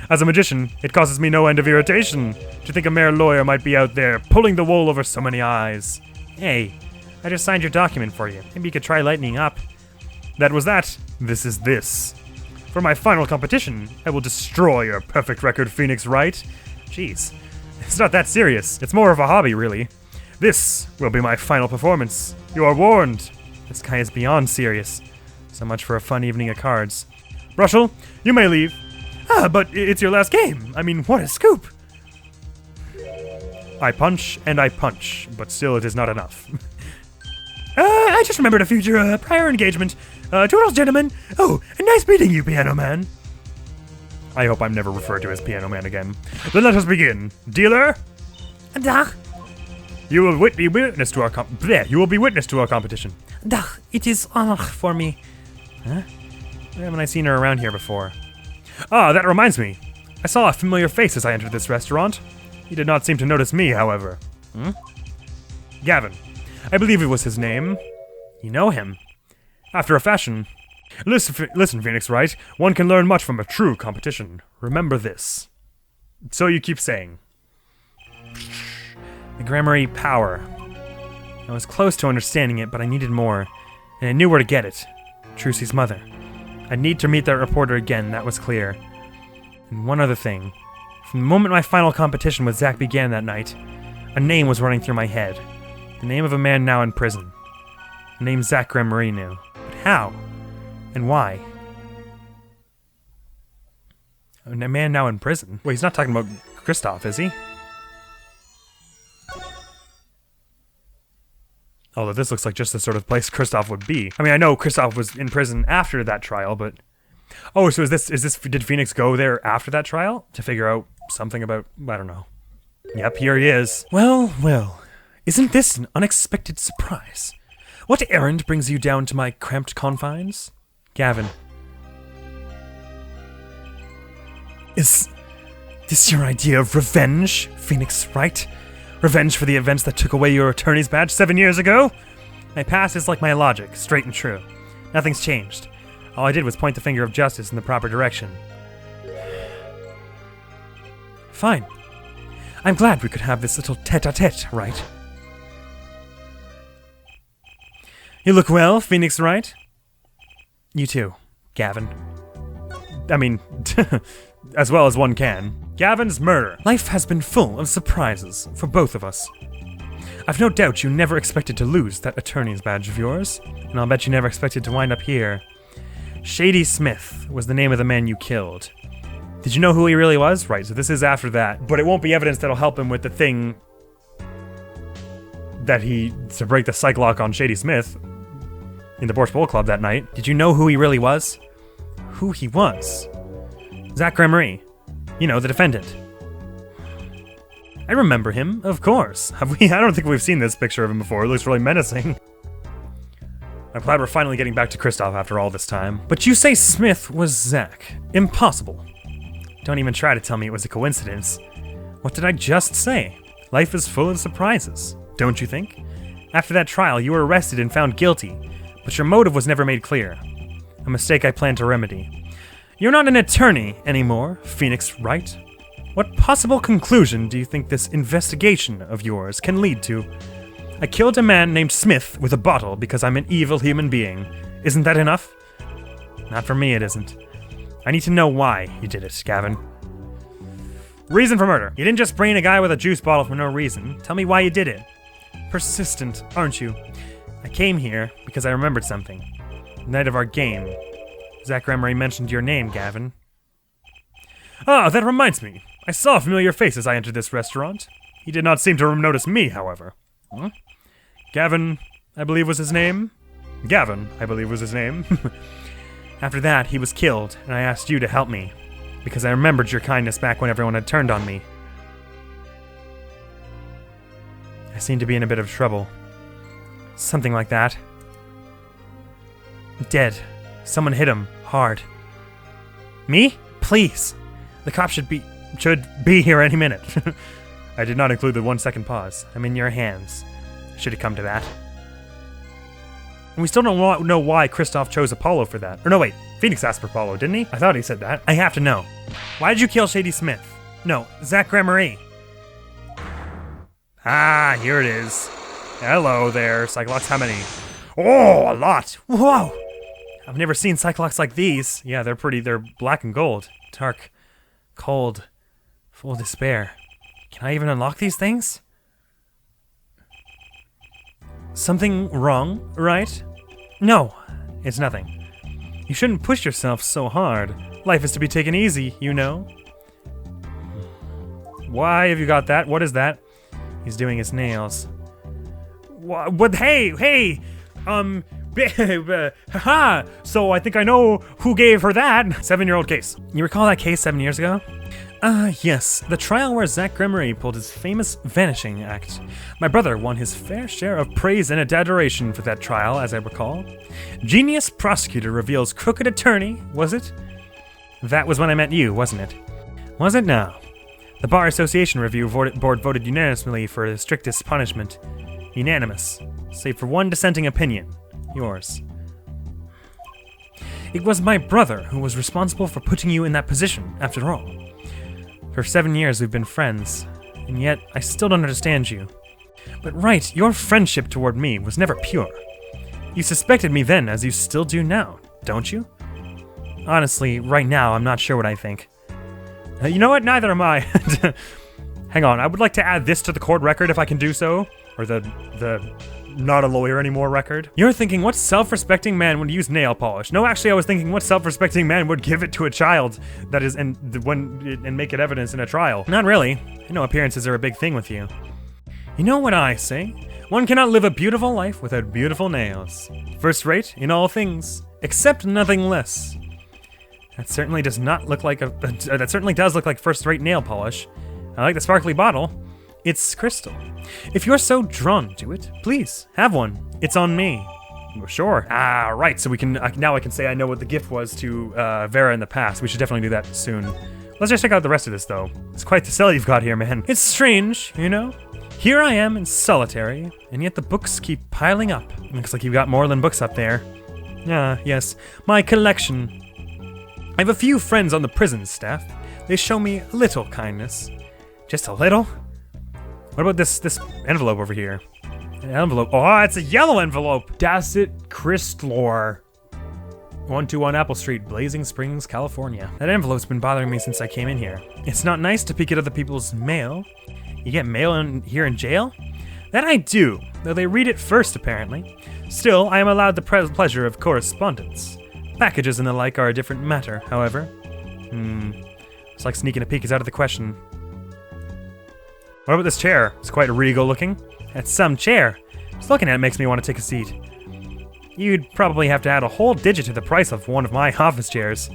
As a magician, it causes me no end of irritation to think a mere lawyer might be out there pulling the wool over so many eyes. Hey, I just signed your document for you. Maybe you could try lightening up. That was that. This is this. For my final competition, I will destroy your perfect record, Phoenix Wright. Jeez. It's not that serious. It's more of a hobby, really. This will be my final performance. You are warned. This guy is beyond serious. So much for a fun evening of cards. Brushel, you may leave. But it's your last game. I mean, what a scoop. I punch and I punch, but still it is not enough. I just remembered a future prior engagement. Toodles, gentlemen. Oh, nice meeting you, Piano Man. I hope I'm never referred to as Piano Man again. Then let us begin. Dealer? Dag. You will be witness to our competition. Dag, it is honor for me. Huh? Why haven't I seen her around here before? Ah, that reminds me. I saw a familiar face as I entered this restaurant. He did not seem to notice me, however. Gavin. I believe it was his name. You know him? After a fashion. Listen, Phoenix Wright. One can learn much from a true competition. Remember this. So you keep saying. The Gremory power. I was close to understanding it, but I needed more. And I knew where to get it. Trucy's mother. I need to meet that reporter again, that was clear. And one other thing. From the moment my final competition with Zack began that night, a name was running through my head. The name of a man now in prison. A name Zack Gremory knew. But how? And why? A man now in prison? Wait, he's not talking about Kristoff, is he? Although this looks like just the sort of place Kristoff would be. I mean, I know Kristoff was in prison after that trial, but... Oh, so did Phoenix go there after that trial? To figure out something about, I don't know. Yep, here he is. Well, well. Isn't this an unexpected surprise? What errand brings you down to my cramped confines? Gavin. Is this your idea of revenge, Phoenix Wright? Revenge for the events that took away your attorney's badge 7 years ago? My past is like my logic, straight and true. Nothing's changed. All I did was point the finger of justice in the proper direction. Fine. I'm glad we could have this little tete-a-tete, right? You look well, Phoenix Wright. You too, Gavin. I mean, as well as one can. Gavin's murder. Life has been full of surprises for both of us. I've no doubt you never expected to lose that attorney's badge of yours, and I'll bet you never expected to wind up here. Shady Smith was the name of the man you killed. Did you know who he really was? Right, so this is after that. But it won't be evidence that'll help him with the thing that to break the Psyche-Lock on Shady Smith in the Borscht Bowl Club that night. Did you know who he really was? Who he was? Zack Gremory. You know, the defendant. I remember him, of course. Have we? I don't think we've seen this picture of him before. It looks really menacing. I'm glad we're finally getting back to Kristoff after all this time. But you say Smith was Zach. Impossible. Don't even try to tell me it was a coincidence. What did I just say? Life is full of surprises, don't you think? After that trial, you were arrested and found guilty, but your motive was never made clear. A mistake I plan to remedy. You're not an attorney anymore, Phoenix, right? What possible conclusion do you think this investigation of yours can lead to? I killed a man named Smith with a bottle because I'm an evil human being. Isn't that enough? Not for me, it isn't. I need to know why you did it, Gavin. Reason for murder. You didn't just brain a guy with a juice bottle for no reason. Tell me why you did it. Persistent, aren't you? I came here because I remembered something. The night of our game. Zach Emery mentioned your name, Gavin. Ah, that reminds me. I saw a familiar face as I entered this restaurant. He did not seem to notice me, however. Huh? Gavin, I believe was his name? Gavin, I believe was his name. After that, he was killed, and I asked you to help me, because I remembered your kindness back when everyone had turned on me. I seem to be in a bit of trouble. Something like that. Dead. Someone hit him, hard. Me? Please. The cop should be here any minute. I did not include the 1 second pause. I'm in your hands. Should it come to that. And we still don't know why Kristoff chose Apollo for that. Or no, wait. Phoenix asked for Apollo, didn't he? I thought he said that. I have to know. Why did you kill Shady Smith? No, Zach Emery. Ah, here it is. Hello there, Psyche-Locks. How many? Oh, a lot. Whoa. I've never seen Psyche-Locks like these. Yeah, they're pretty. They're black and gold. Dark, cold, full of despair. Can I even unlock these things? Something wrong, right? No, it's nothing. You shouldn't push yourself so hard. Life is to be taken easy, you know. Why have you got that? What is that? He's doing his nails. What? Hey! Haha! So I think I know who gave her that. 7-year-old case. You recall that case 7 years ago? Yes. The trial where Zach Emery pulled his famous vanishing act. My brother won his fair share of praise and adoration for that trial, as I recall. Genius prosecutor reveals crooked attorney, was it? That was when I met you, wasn't it? Was it now? The Bar Association Review Board voted unanimously for the strictest punishment. Unanimous. Save for one dissenting opinion. Yours. It was my brother who was responsible for putting you in that position, after all. For 7 years we've been friends, and yet I still don't understand you. But right, your friendship toward me was never pure. You suspected me then, as you still do now, don't you? Honestly, right now, I'm not sure what I think. You know what? Neither am I. Hang on, I would like to add this to the court record if I can do so. Or the not a lawyer anymore record. You're thinking, what self-respecting man would use nail polish? No, actually, I was thinking, what self-respecting man would give it to a child that is and make it evidence in a trial? Not really. I know appearances are a big thing with you. You know what I say? One cannot live a beautiful life without beautiful nails. First rate in all things, except nothing less. That certainly does not look like that certainly does look like first-rate nail polish. I like the sparkly bottle. It's crystal. If you're so drawn to it, please, have one. It's on me. Sure. Ah, right, so we can, now I can say I know what the gift was to Vera in the past. We should definitely do that soon. Let's just check out the rest of this, though. It's quite the sell you've got here, man. It's strange, you know? Here I am in solitary, and yet the books keep piling up. Looks like you've got more than books up there. Ah, yes, my collection. I have a few friends on the prison staff. They show me a little kindness. Just a little? What about this envelope over here? An envelope. Oh, it's a yellow envelope. Das it Christlor. 121 Apple Street, Blazing Springs, California. That envelope's been bothering me since I came in here. It's not nice to peek at other people's mail. You get mail here in jail? That I do, though they read it first, apparently. Still, I am allowed the pleasure of correspondence. Packages and the like are a different matter, however. It's like sneaking a peek is out of the question. What about this chair? It's quite regal looking. That's some chair. Just looking at it makes me want to take a seat. You'd probably have to add a whole digit to the price of one of my office chairs.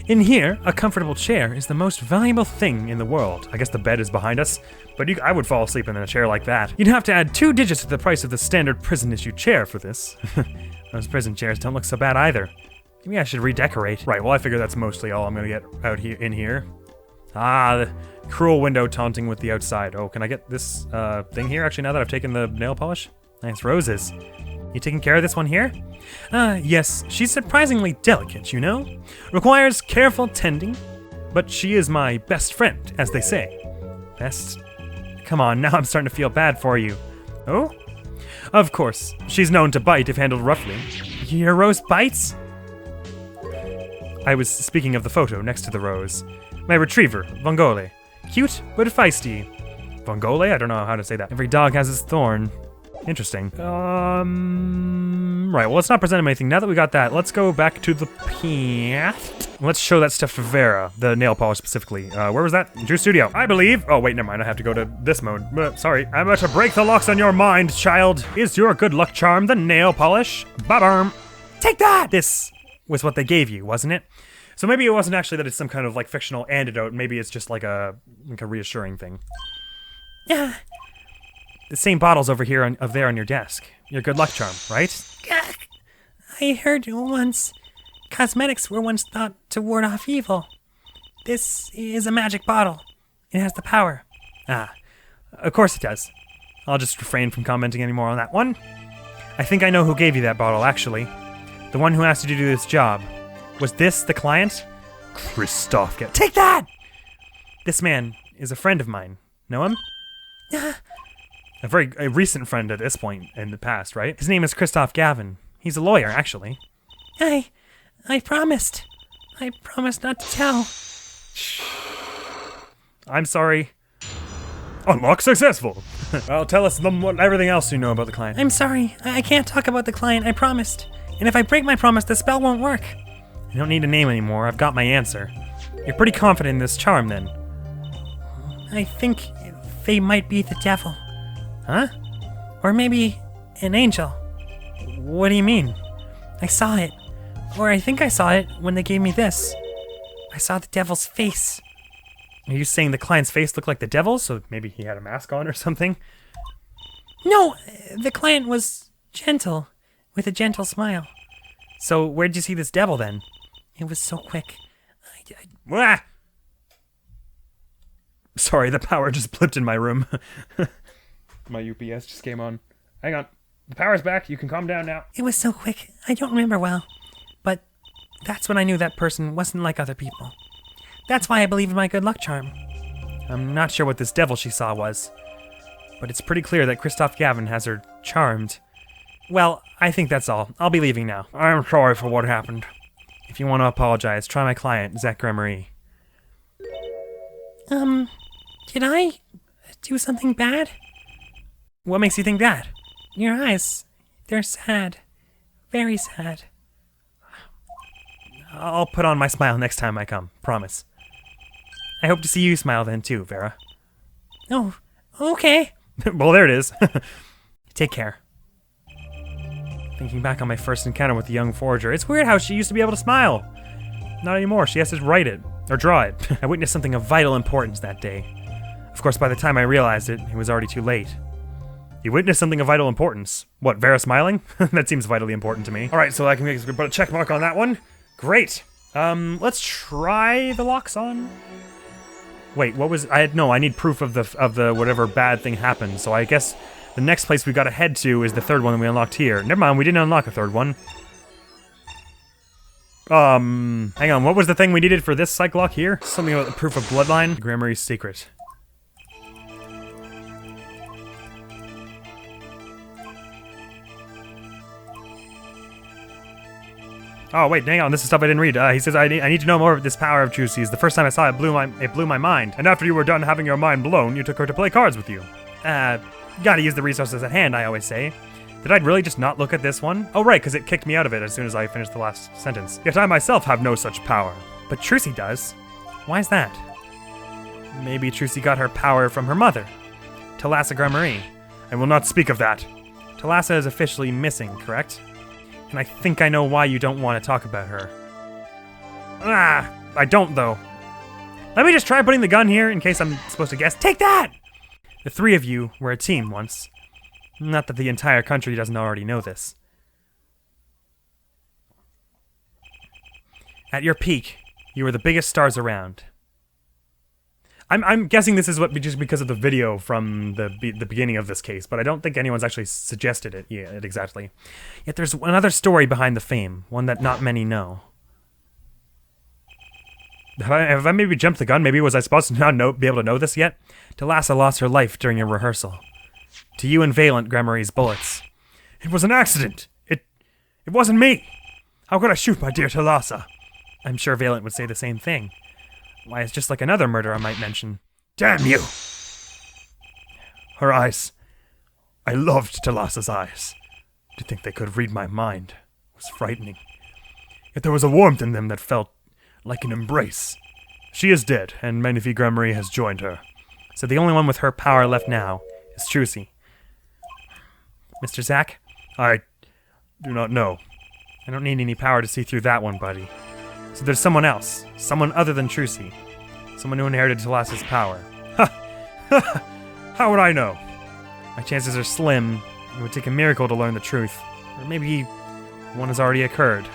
In here, a comfortable chair is the most valuable thing in the world. I guess the bed is behind us, but I would fall asleep in a chair like that. You'd have to add 2 digits to the price of the standard prison-issue chair for this. Those prison chairs don't look so bad either. Maybe I should redecorate. Right, well I figure that's mostly all I'm gonna get out here in here. Ah, the cruel window taunting with the outside. Oh, can I get this thing here actually now that I've taken the nail polish? Nice roses. You taking care of this one here? Yes, she's surprisingly delicate, you know? Requires careful tending, but she is my best friend, as they say. Best? Come on, now I'm starting to feel bad for you. Oh? Of course, she's known to bite if handled roughly. Your rose bites? I was speaking of the photo next to the rose. My retriever, Vongole. Cute, but feisty. Vongole? I don't know how to say that. Every dog has its thorn. Interesting. Right, well, let's not present him anything. Now that we got that, let's go back to the path. Let's show that stuff to Vera, the nail polish specifically. Where was that? Drew Studio. I believe. Oh, wait, never mind. I have to go to this mode. Sorry. I'm about to break the locks on your mind, child. Is your good luck charm the nail polish? Ba-bum. Take that! This was what they gave you, wasn't it? So maybe it wasn't actually that it's some kind of like fictional antidote. Maybe it's just like a reassuring thing. Yeah. The same bottle's over here over there on your desk. Your good luck charm, right? I heard once cosmetics were once thought to ward off evil. This is a magic bottle. It has the power. Ah, of course it does. I'll just refrain from commenting anymore on that one. I think I know who gave you that bottle, actually. The one who asked you to do this job. Was this the client? Christoph, take that! This man is a friend of mine. Know him? A recent friend at this point in the past, right? His name is Christoph Gavin. He's a lawyer, actually. I promised. I promised not to tell. I'm sorry. Unlock successful. Well, tell us everything else you know about the client. I'm sorry. I can't talk about the client. I promised. And if I break my promise, the spell won't work. I don't need a name anymore. I've got my answer. You're pretty confident in this charm, then. I think they might be the devil. Huh? Or maybe an angel. What do you mean? I saw it. Or I think I saw it when they gave me this. I saw the devil's face. Are you saying the client's face looked like the devil's? So maybe he had a mask on or something? No, the client was gentle, with a gentle smile. So where'd you see this devil then? It was so quick. Sorry, the power just blipped in my room. My UPS just came on. Hang on. The power's back. You can calm down now. It was so quick. I don't remember well. But that's when I knew that person wasn't like other people. That's why I believe in my good luck charm. I'm not sure what this devil she saw was, but it's pretty clear that Christoph Gavin has her charmed. Well, I think that's all. I'll be leaving now. I'm sorry for what happened. If you want to apologize, try my client, Zach Gremery. Did I do something bad? What makes you think that? Your eyes, they're sad. Very sad. I'll put on my smile next time I come, promise. I hope to see you smile then too, Vera. Oh, okay. Well, there it is. Take care. Thinking back on my first encounter with the young forager, it's weird how she used to be able to smile. Not anymore, she has to write it, or draw it. I witnessed something of vital importance that day. Of course, by the time I realized it, it was already too late. You witnessed something of vital importance. What, Vera smiling? That seems vitally important to me. Alright, so I can put a check mark on that one. Great. Let's try the locks on. Wait, what was I need proof of the whatever bad thing happened. So I guess the next place we gotta head to is the third one that we unlocked here. Never mind, we didn't unlock a third one. Hang on, what was the thing we needed for this Psyche-Lock here? Something about the proof of bloodline. Gremery's secret. Oh wait, hang on, this is stuff I didn't read. He says, I need to know more of this power of Juicy's. The first time I saw it, it blew my mind. And after you were done having your mind blown, you took her to play cards with you. Gotta use the resources at hand, I always say. Did I really just not look at this one? Oh right, because it kicked me out of it as soon as I finished the last sentence. Yet I myself have no such power. But Trucy does. Why is that? Maybe Trucy got her power from her mother, Talassa Gremery. I will not speak of that. Talassa is officially missing, correct? And I think I know why you don't want to talk about her. I don't though. Let me just try putting the gun here in case I'm supposed to guess. Take that! The three of you were a team once. Not that the entire country doesn't already know this. At your peak, you were the biggest stars around. I'm guessing this is what just because of the video from the beginning of this case, but I don't think anyone's actually suggested it yet exactly. Yet there's another story behind the fame, one that not many know. Have I maybe jumped the gun? Maybe was I supposed to not be able to know this yet? Talassa lost her life during a rehearsal. To you and Valent, Gramarie's bullets. It was an accident. It wasn't me. How could I shoot my dear Talassa? I'm sure Valent would say the same thing. Why, it's just like another murder I might mention. Damn you! Her eyes. I loved Talassa's eyes. To think they could read my mind was frightening. Yet there was a warmth in them that felt like an embrace. She is dead, and Menifee Gramarie has joined her. So the only one with her power left now is Trucy. Mr. Zack? I do not know. I don't need any power to see through that one, buddy. So there's someone else. Someone other than Trucy. Someone who inherited Talassa's power. Ha! How would I know? My chances are slim. It would take a miracle to learn the truth. Or maybe one has already occurred.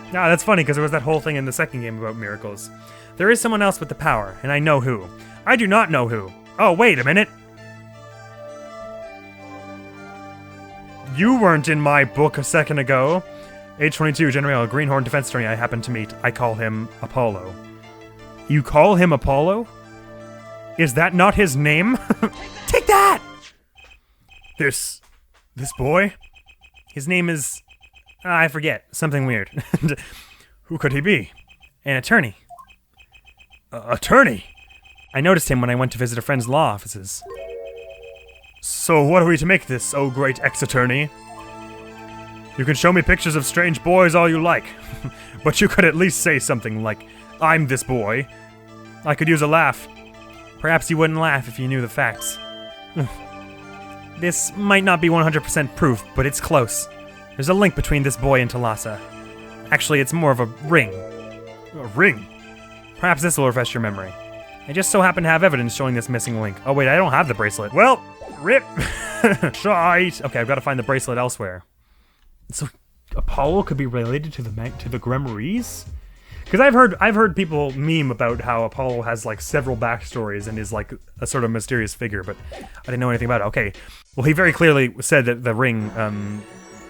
Ah, that's funny, because there was that whole thing in the second game about miracles. There is someone else with the power, and I know who. I do not know who. Oh, wait a minute. You weren't in my book a second ago. Age 22, General, Greenhorn defense attorney I happen to meet. I call him Apollo. You call him Apollo? Is that not his name? Take that! This boy? His name is... I forget. Something weird. Who could he be? An attorney. Attorney? I noticed him when I went to visit a friend's law offices. So what are we to make this, oh great ex-attorney? You can show me pictures of strange boys all you like, but you could at least say something like, I'm this boy. I could use a laugh. Perhaps you wouldn't laugh if you knew the facts. This might not be 100% proof, but it's close. There's a link between this boy and Talassa. Actually, it's more of a ring. A ring? Perhaps this will refresh your memory. I just so happen to have evidence showing this missing link. Oh wait, I don't have the bracelet. Well, rip! Shite! Okay, I've got to find the bracelet elsewhere. So, Apollo could be related to the Gramaries? Because I've heard people meme about how Apollo has like several backstories and is like a sort of mysterious figure, but I didn't know anything about it. Okay, well he very clearly said that the ring,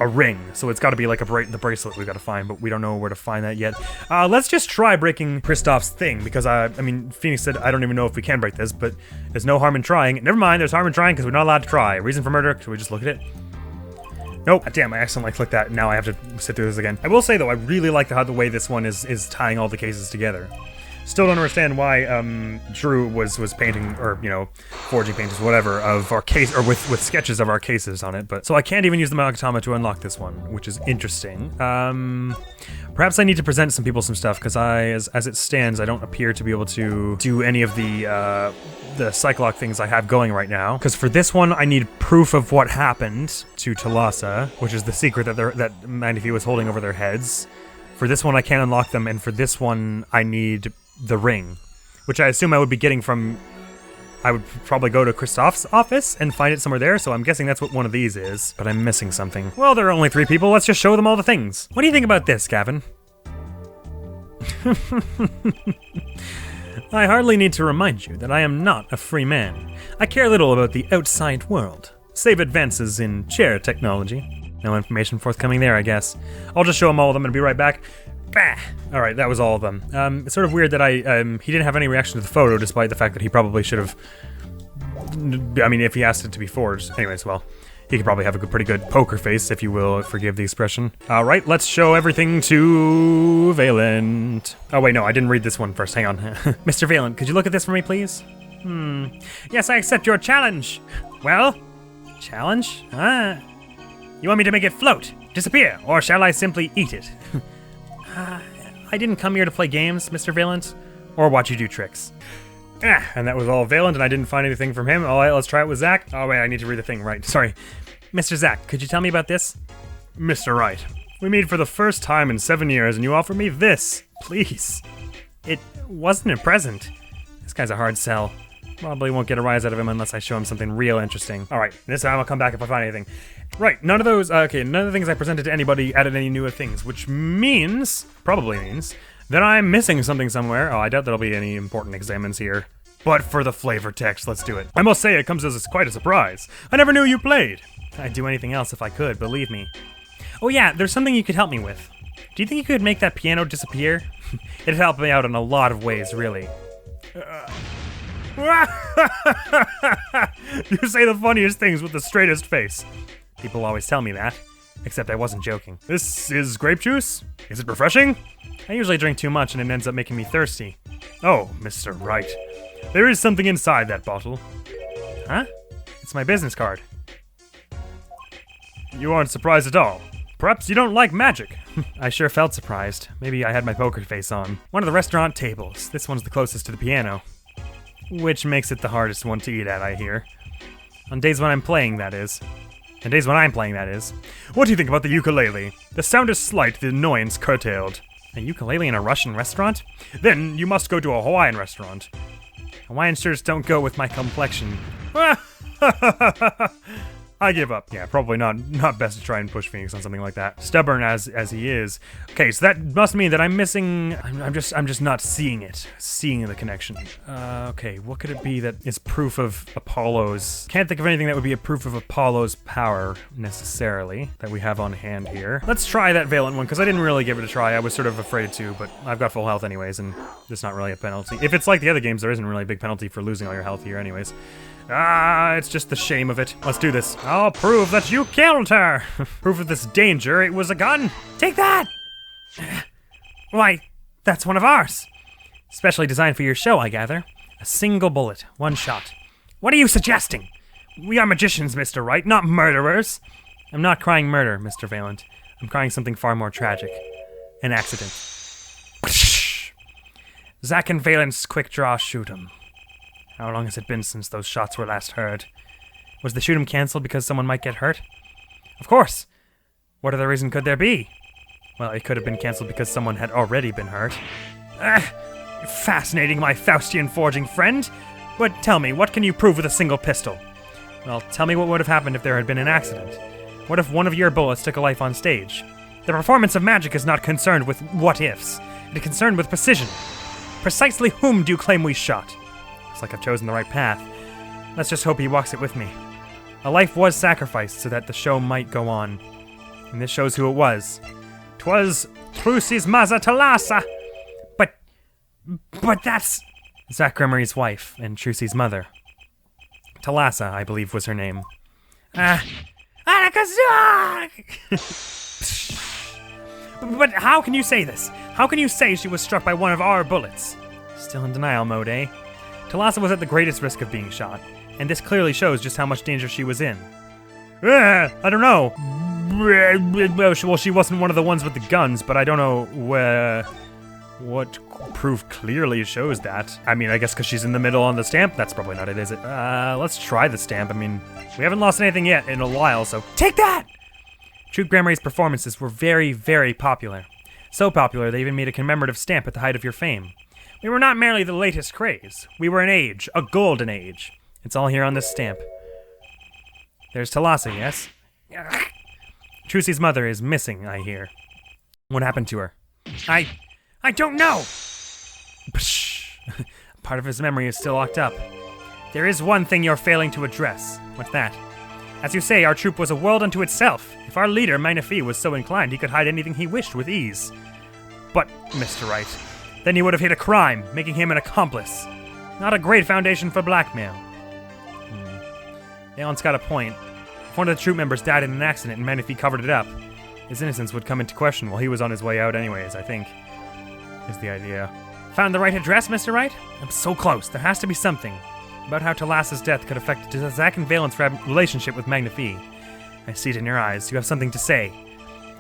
a ring, so it's got to be like the bracelet we've got to find, but we don't know where to find that yet. Let's just try breaking Kristoff's thing, because I mean, Phoenix said I don't even know if we can break this, but there's no harm in trying. Never mind, there's harm in trying because we're not allowed to try. Reason for murder? Should we just look at it? Nope. Damn, I accidentally clicked that. Now I have to sit through this again. I will say, though, I really like how the way this one is tying all the cases together. Still don't understand why Drew was painting, or, you know, forging pages, whatever, of our case, or with sketches of our cases on it. But so I can't even use the Magatama to unlock this one, which is interesting. Perhaps I need to present some people some stuff, because as it stands, I don't appear to be able to do any of the Psyche-Lock things I have going right now. Because for this one, I need proof of what happened to Talassa, which is the secret that Menifee was holding over their heads. For this one, I can't unlock them, and for this one, I need the ring, which I assume I would be getting from... I would probably go to Kristoff's office and find it somewhere there, so I'm guessing that's what one of these is, but I'm missing something. Well, there are only 3 people, let's just show them all the things. What do you think about this, Gavin? I hardly need to remind you that I am not a free man. I care little about the outside world, save advances in chair technology. No information forthcoming there, I guess. I'll just show them all of them and be right back. Bah! Alright, that was all of them. It's sort of weird that he didn't have any reaction to the photo, despite the fact that he probably should have... I mean, if he asked it to be forged. Anyways, well, he could probably have a pretty good poker face, if you will, forgive the expression. Alright, let's show everything to Valent. Oh wait, no, I didn't read this one first, hang on. Mr. Valent, could you look at this for me, please? Yes, I accept your challenge. Well? Challenge? You want me to make it float, disappear, or shall I simply eat it? I didn't come here to play games, Mr. Valent, or watch you do tricks. And that was all Valent, and I didn't find anything from him. Alright, let's try it with Zack. Oh wait, I need to read the thing, right. Sorry. Mr. Zack, could you tell me about this? Mr. Wright, we meet for the first time in 7 years, and you offer me this. Please. It wasn't a present. This guy's a hard sell. Probably won't get a rise out of him unless I show him something real interesting. Alright, this time I'll come back if I find anything. Right, none of those, okay, none of the things I presented to anybody added any newer things, which means, probably means, then I'm missing something somewhere. Oh, I doubt there'll be any important examines here. But for the flavor text, let's do it. I must say, it comes as quite a surprise. I never knew you played. I'd do anything else if I could, believe me. Oh yeah, there's something you could help me with. Do you think you could make that piano disappear? It'd help me out in a lot of ways, really. You say the funniest things with the straightest face. People always tell me that, except I wasn't joking. This is grape juice? Is it refreshing? I usually drink too much and it ends up making me thirsty. Oh, Mr. Wright. There is something inside that bottle. Huh? It's my business card. You aren't surprised at all. Perhaps you don't like magic. I sure felt surprised. Maybe I had my poker face on. One of the restaurant tables. This one's the closest to the piano. Which makes it the hardest one to eat at, I hear. On days when I'm playing, that is. On days when I'm playing, that is. What do you think about the ukulele? The sound is slight, the annoyance curtailed. A ukulele in a Russian restaurant? Then you must go to a Hawaiian restaurant. Hawaiian shirts don't go with my complexion. I give up. Yeah, probably not best to try and push Phoenix on something like that. Stubborn as he is. Okay, so that must mean that I'm missing. I'm just not seeing it. Seeing the connection. Okay, what could it be that is proof of Apollo's? Can't think of anything that would be a proof of Apollo's power necessarily that we have on hand here. Let's try that Valent one because I didn't really give it a try. I was sort of afraid to, but I've got full health anyways, and it's not really a penalty. If it's like the other games, there isn't really a big penalty for losing all your health here, anyways. It's just the shame of it. Let's do this. I'll prove that you killed her. Proof of this danger, it was a gun. Take that! Why, that's one of ours. Specially designed for your show, I gather. A single bullet, one shot. What are you suggesting? We are magicians, Mr. Wright, not murderers. I'm not crying murder, Mr. Valent. I'm crying something far more tragic. An accident. Zack and Valent's quick draw shoot 'em. How long has it been since those shots were last heard? Was the shoot 'em cancelled because someone might get hurt? Of course! What other reason could there be? Well, it could have been cancelled because someone had already been hurt. Fascinating, my Faustian forging friend! But tell me, what can you prove with a single pistol? Well, tell me what would have happened if there had been an accident. What if one of your bullets took a life on stage? The performance of magic is not concerned with what-ifs. It is concerned with precision. Precisely whom do you claim we shot? Looks like I've chosen the right path. Let's just hope he walks it with me. A life was sacrificed so that the show might go on. And this shows who it was. 'Twas Trucy's Maza Talasa! But that's... Zack Gremory's wife and Trucy's mother. Talasa, I believe, was her name. But how can you say this? How can you say she was struck by one of our bullets? Still in denial mode, eh? Talasa was at the greatest risk of being shot, and this clearly shows just how much danger she was in. I don't know. Well, she wasn't one of the ones with the guns, but I don't know what proof clearly shows that. I mean, I guess because she's in the middle on the stamp? That's probably not it, is it? Let's try the stamp. I mean, we haven't lost anything yet in a while, so take that! True Gremory's performances were very, very popular. So popular, they even made a commemorative stamp at the height of your fame. We were not merely the latest craze. We were an age, a golden age. It's all here on this stamp. There's Talasa, yes? Trucy's mother is missing, I hear. What happened to her? I don't know! Part of his memory is still locked up. There is one thing you're failing to address. What's that? As you say, our troop was a world unto itself. If our leader, Magnifi, was so inclined, he could hide anything he wished with ease. But, Mr. Wright, then he would have hid a crime, making him an accomplice. Not a great foundation for blackmail. Alan's got a point. If one of the troop members died in an accident and Magnifi covered it up, his innocence would come into question while he was on his way out anyways, I think. Is the idea. Found the right address, Mr. Wright? I'm so close. There has to be something. About how Talasa's death could affect Zack and Valent's relationship with Magnifi. I see it in your eyes. You have something to say.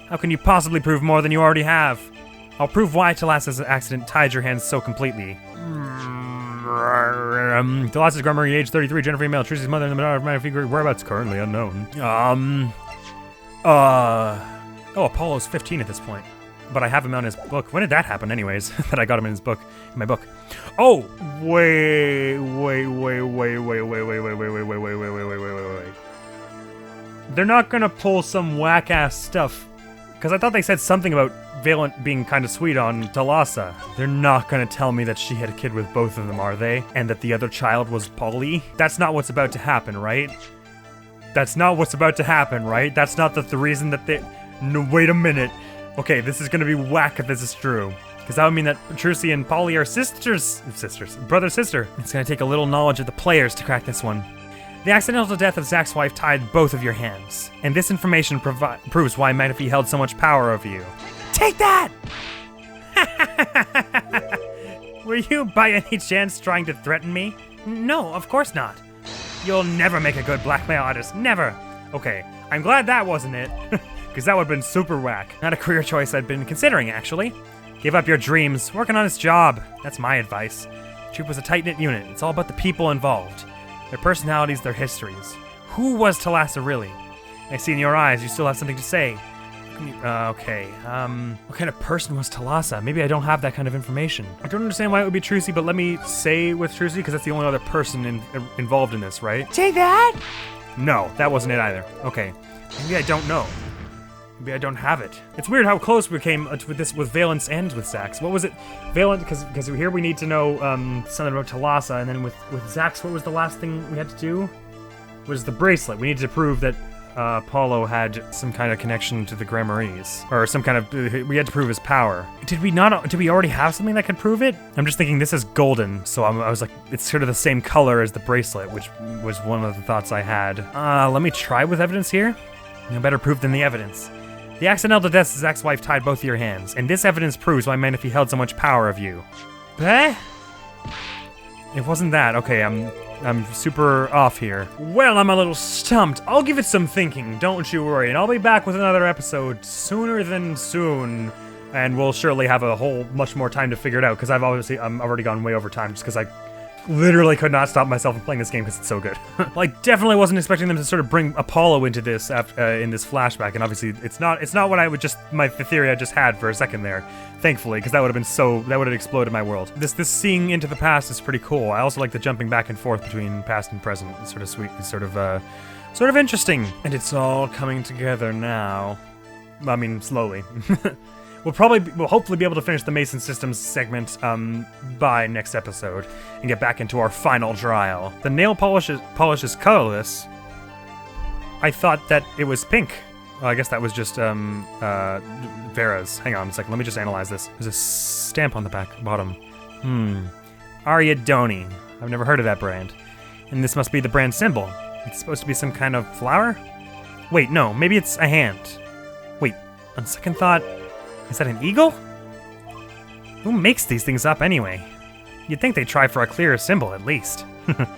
How can you possibly prove more than you already have? I'll prove why Talasa's accident tied your hands so completely. Talasa's Gremory, age 33, gender female, Trucy's mother, in the middle of Magnifi group, whereabouts currently unknown. Apollo's 15 at this point. But I have him on his book. When did that happen anyways? That I got him in my book. Oh! Wait. They're not gonna pull some whack-ass stuff Because I thought they said something about Valent being kind of sweet on Thalassa. They're not gonna tell me that she had a kid with both of them, are they? And that the other child was Polly? That's not what's about to happen, right? That's not what's about to happen, right? That's not the reason that they... No, wait a minute. Okay, this is gonna be whack if this is true. Because that would mean that Petrucci and Polly are sisters, brother-sister. It's gonna take a little knowledge of the players to crack this one. The accidental death of Zach's wife tied both of your hands, and this information proves why Menifee held so much power over you. Take that! Were you by any chance trying to threaten me? No, of course not. You'll never make a good blackmail artist, never. Okay, I'm glad that wasn't it, because that would have been super whack. Not a career choice I'd been considering, actually. Give up your dreams, work on his job. That's my advice. Troop was a tight-knit unit. It's all about the people involved. Their personalities, their histories. Who was Thalassa really? I see in your eyes you still have something to say. Okay, what kind of person was Thalassa? Maybe I don't have that kind of information. I don't understand why it would be Trucy, but let me say with Trucy, because that's the only other person involved in this, right? Say that? No, that wasn't it either. Okay, maybe I don't know. Maybe I don't have it. It's weird how close we came with this with Valence and with Zax. What was it? Valent, because here we need to know something about Thalassa, and then with Zax, what was the last thing we had to do? Was the bracelet. We needed to prove that Paulo had some kind of connection to the Gramarys, or some kind of. We had to prove his power. Did we not? Did we already have something that could prove it? I'm just thinking this is golden, so I was like, it's sort of the same color as the bracelet, which was one of the thoughts I had. Let me try with evidence here. No better proof than the evidence. The accidental death of Zach's wife tied both of your hands, and this evidence proves why Menifee held so much power of you. Eh? It wasn't that. Okay, I'm super off here. Well, I'm a little stumped. I'll give it some thinking, don't you worry, and I'll be back with another episode sooner than soon, and we'll surely have a whole much more time to figure it out, because I've already gone way over time, just because I literally could not stop myself from playing this game because it's so good. Like, definitely wasn't expecting them to sort of bring Apollo into this in this flashback, and obviously it's not what I would just the theory I just had for a second there. Thankfully, because that would have exploded my world. This seeing into the past is pretty cool. I also like the jumping back and forth between past and present. It's sort of sweet. It's sort of interesting, and it's all coming together now. I mean, slowly. We'll hopefully be able to finish the Mason Systems segment by next episode and get back into our final trial. The nail polish is colorless. I thought that it was pink. Well, I guess that was just Vera's. Hang on a second, let me just analyze this. There's a stamp on the bottom. Ariadone. I've never heard of that brand. And this must be the brand symbol. It's supposed to be some kind of flower? Wait, no, maybe it's a hand. Wait, on second thought, is that an eagle? Who makes these things up anyway? You'd think they'd try for a clearer symbol at least.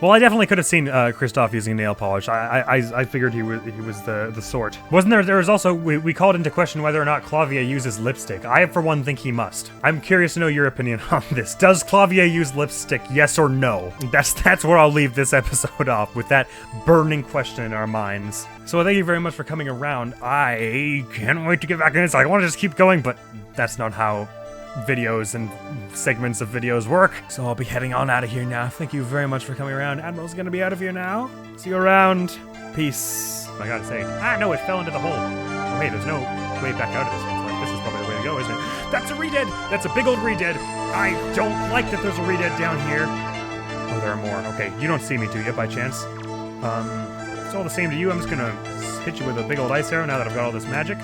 Well, I definitely could have seen Kristoff using nail polish. I figured he was the sort. Wasn't there? There was also we called into question whether or not Clavier uses lipstick. I, for one, think he must. I'm curious to know your opinion on this. Does Clavier use lipstick? Yes or no? That's where I'll leave this episode off, with that burning question in our minds. So thank you very much for coming around. I can't wait to get back in this. I want to just keep going, but that's not how videos and segments of videos work. So I'll be heading on out of here now. Thank you very much for coming around. Admiral's gonna be out of here now. See you around. Peace. I gotta say. No, it fell into the hole. Oh, hey, there's no way back out of this one. So this is probably the way to go, isn't it? That's a redead. That's a big old redead. I don't like that there's a redead down here. Oh, there are more. Okay, you don't see me, do you, by chance? It's all the same to you. I'm just gonna hit you with a big old ice arrow now that I've got all this magic.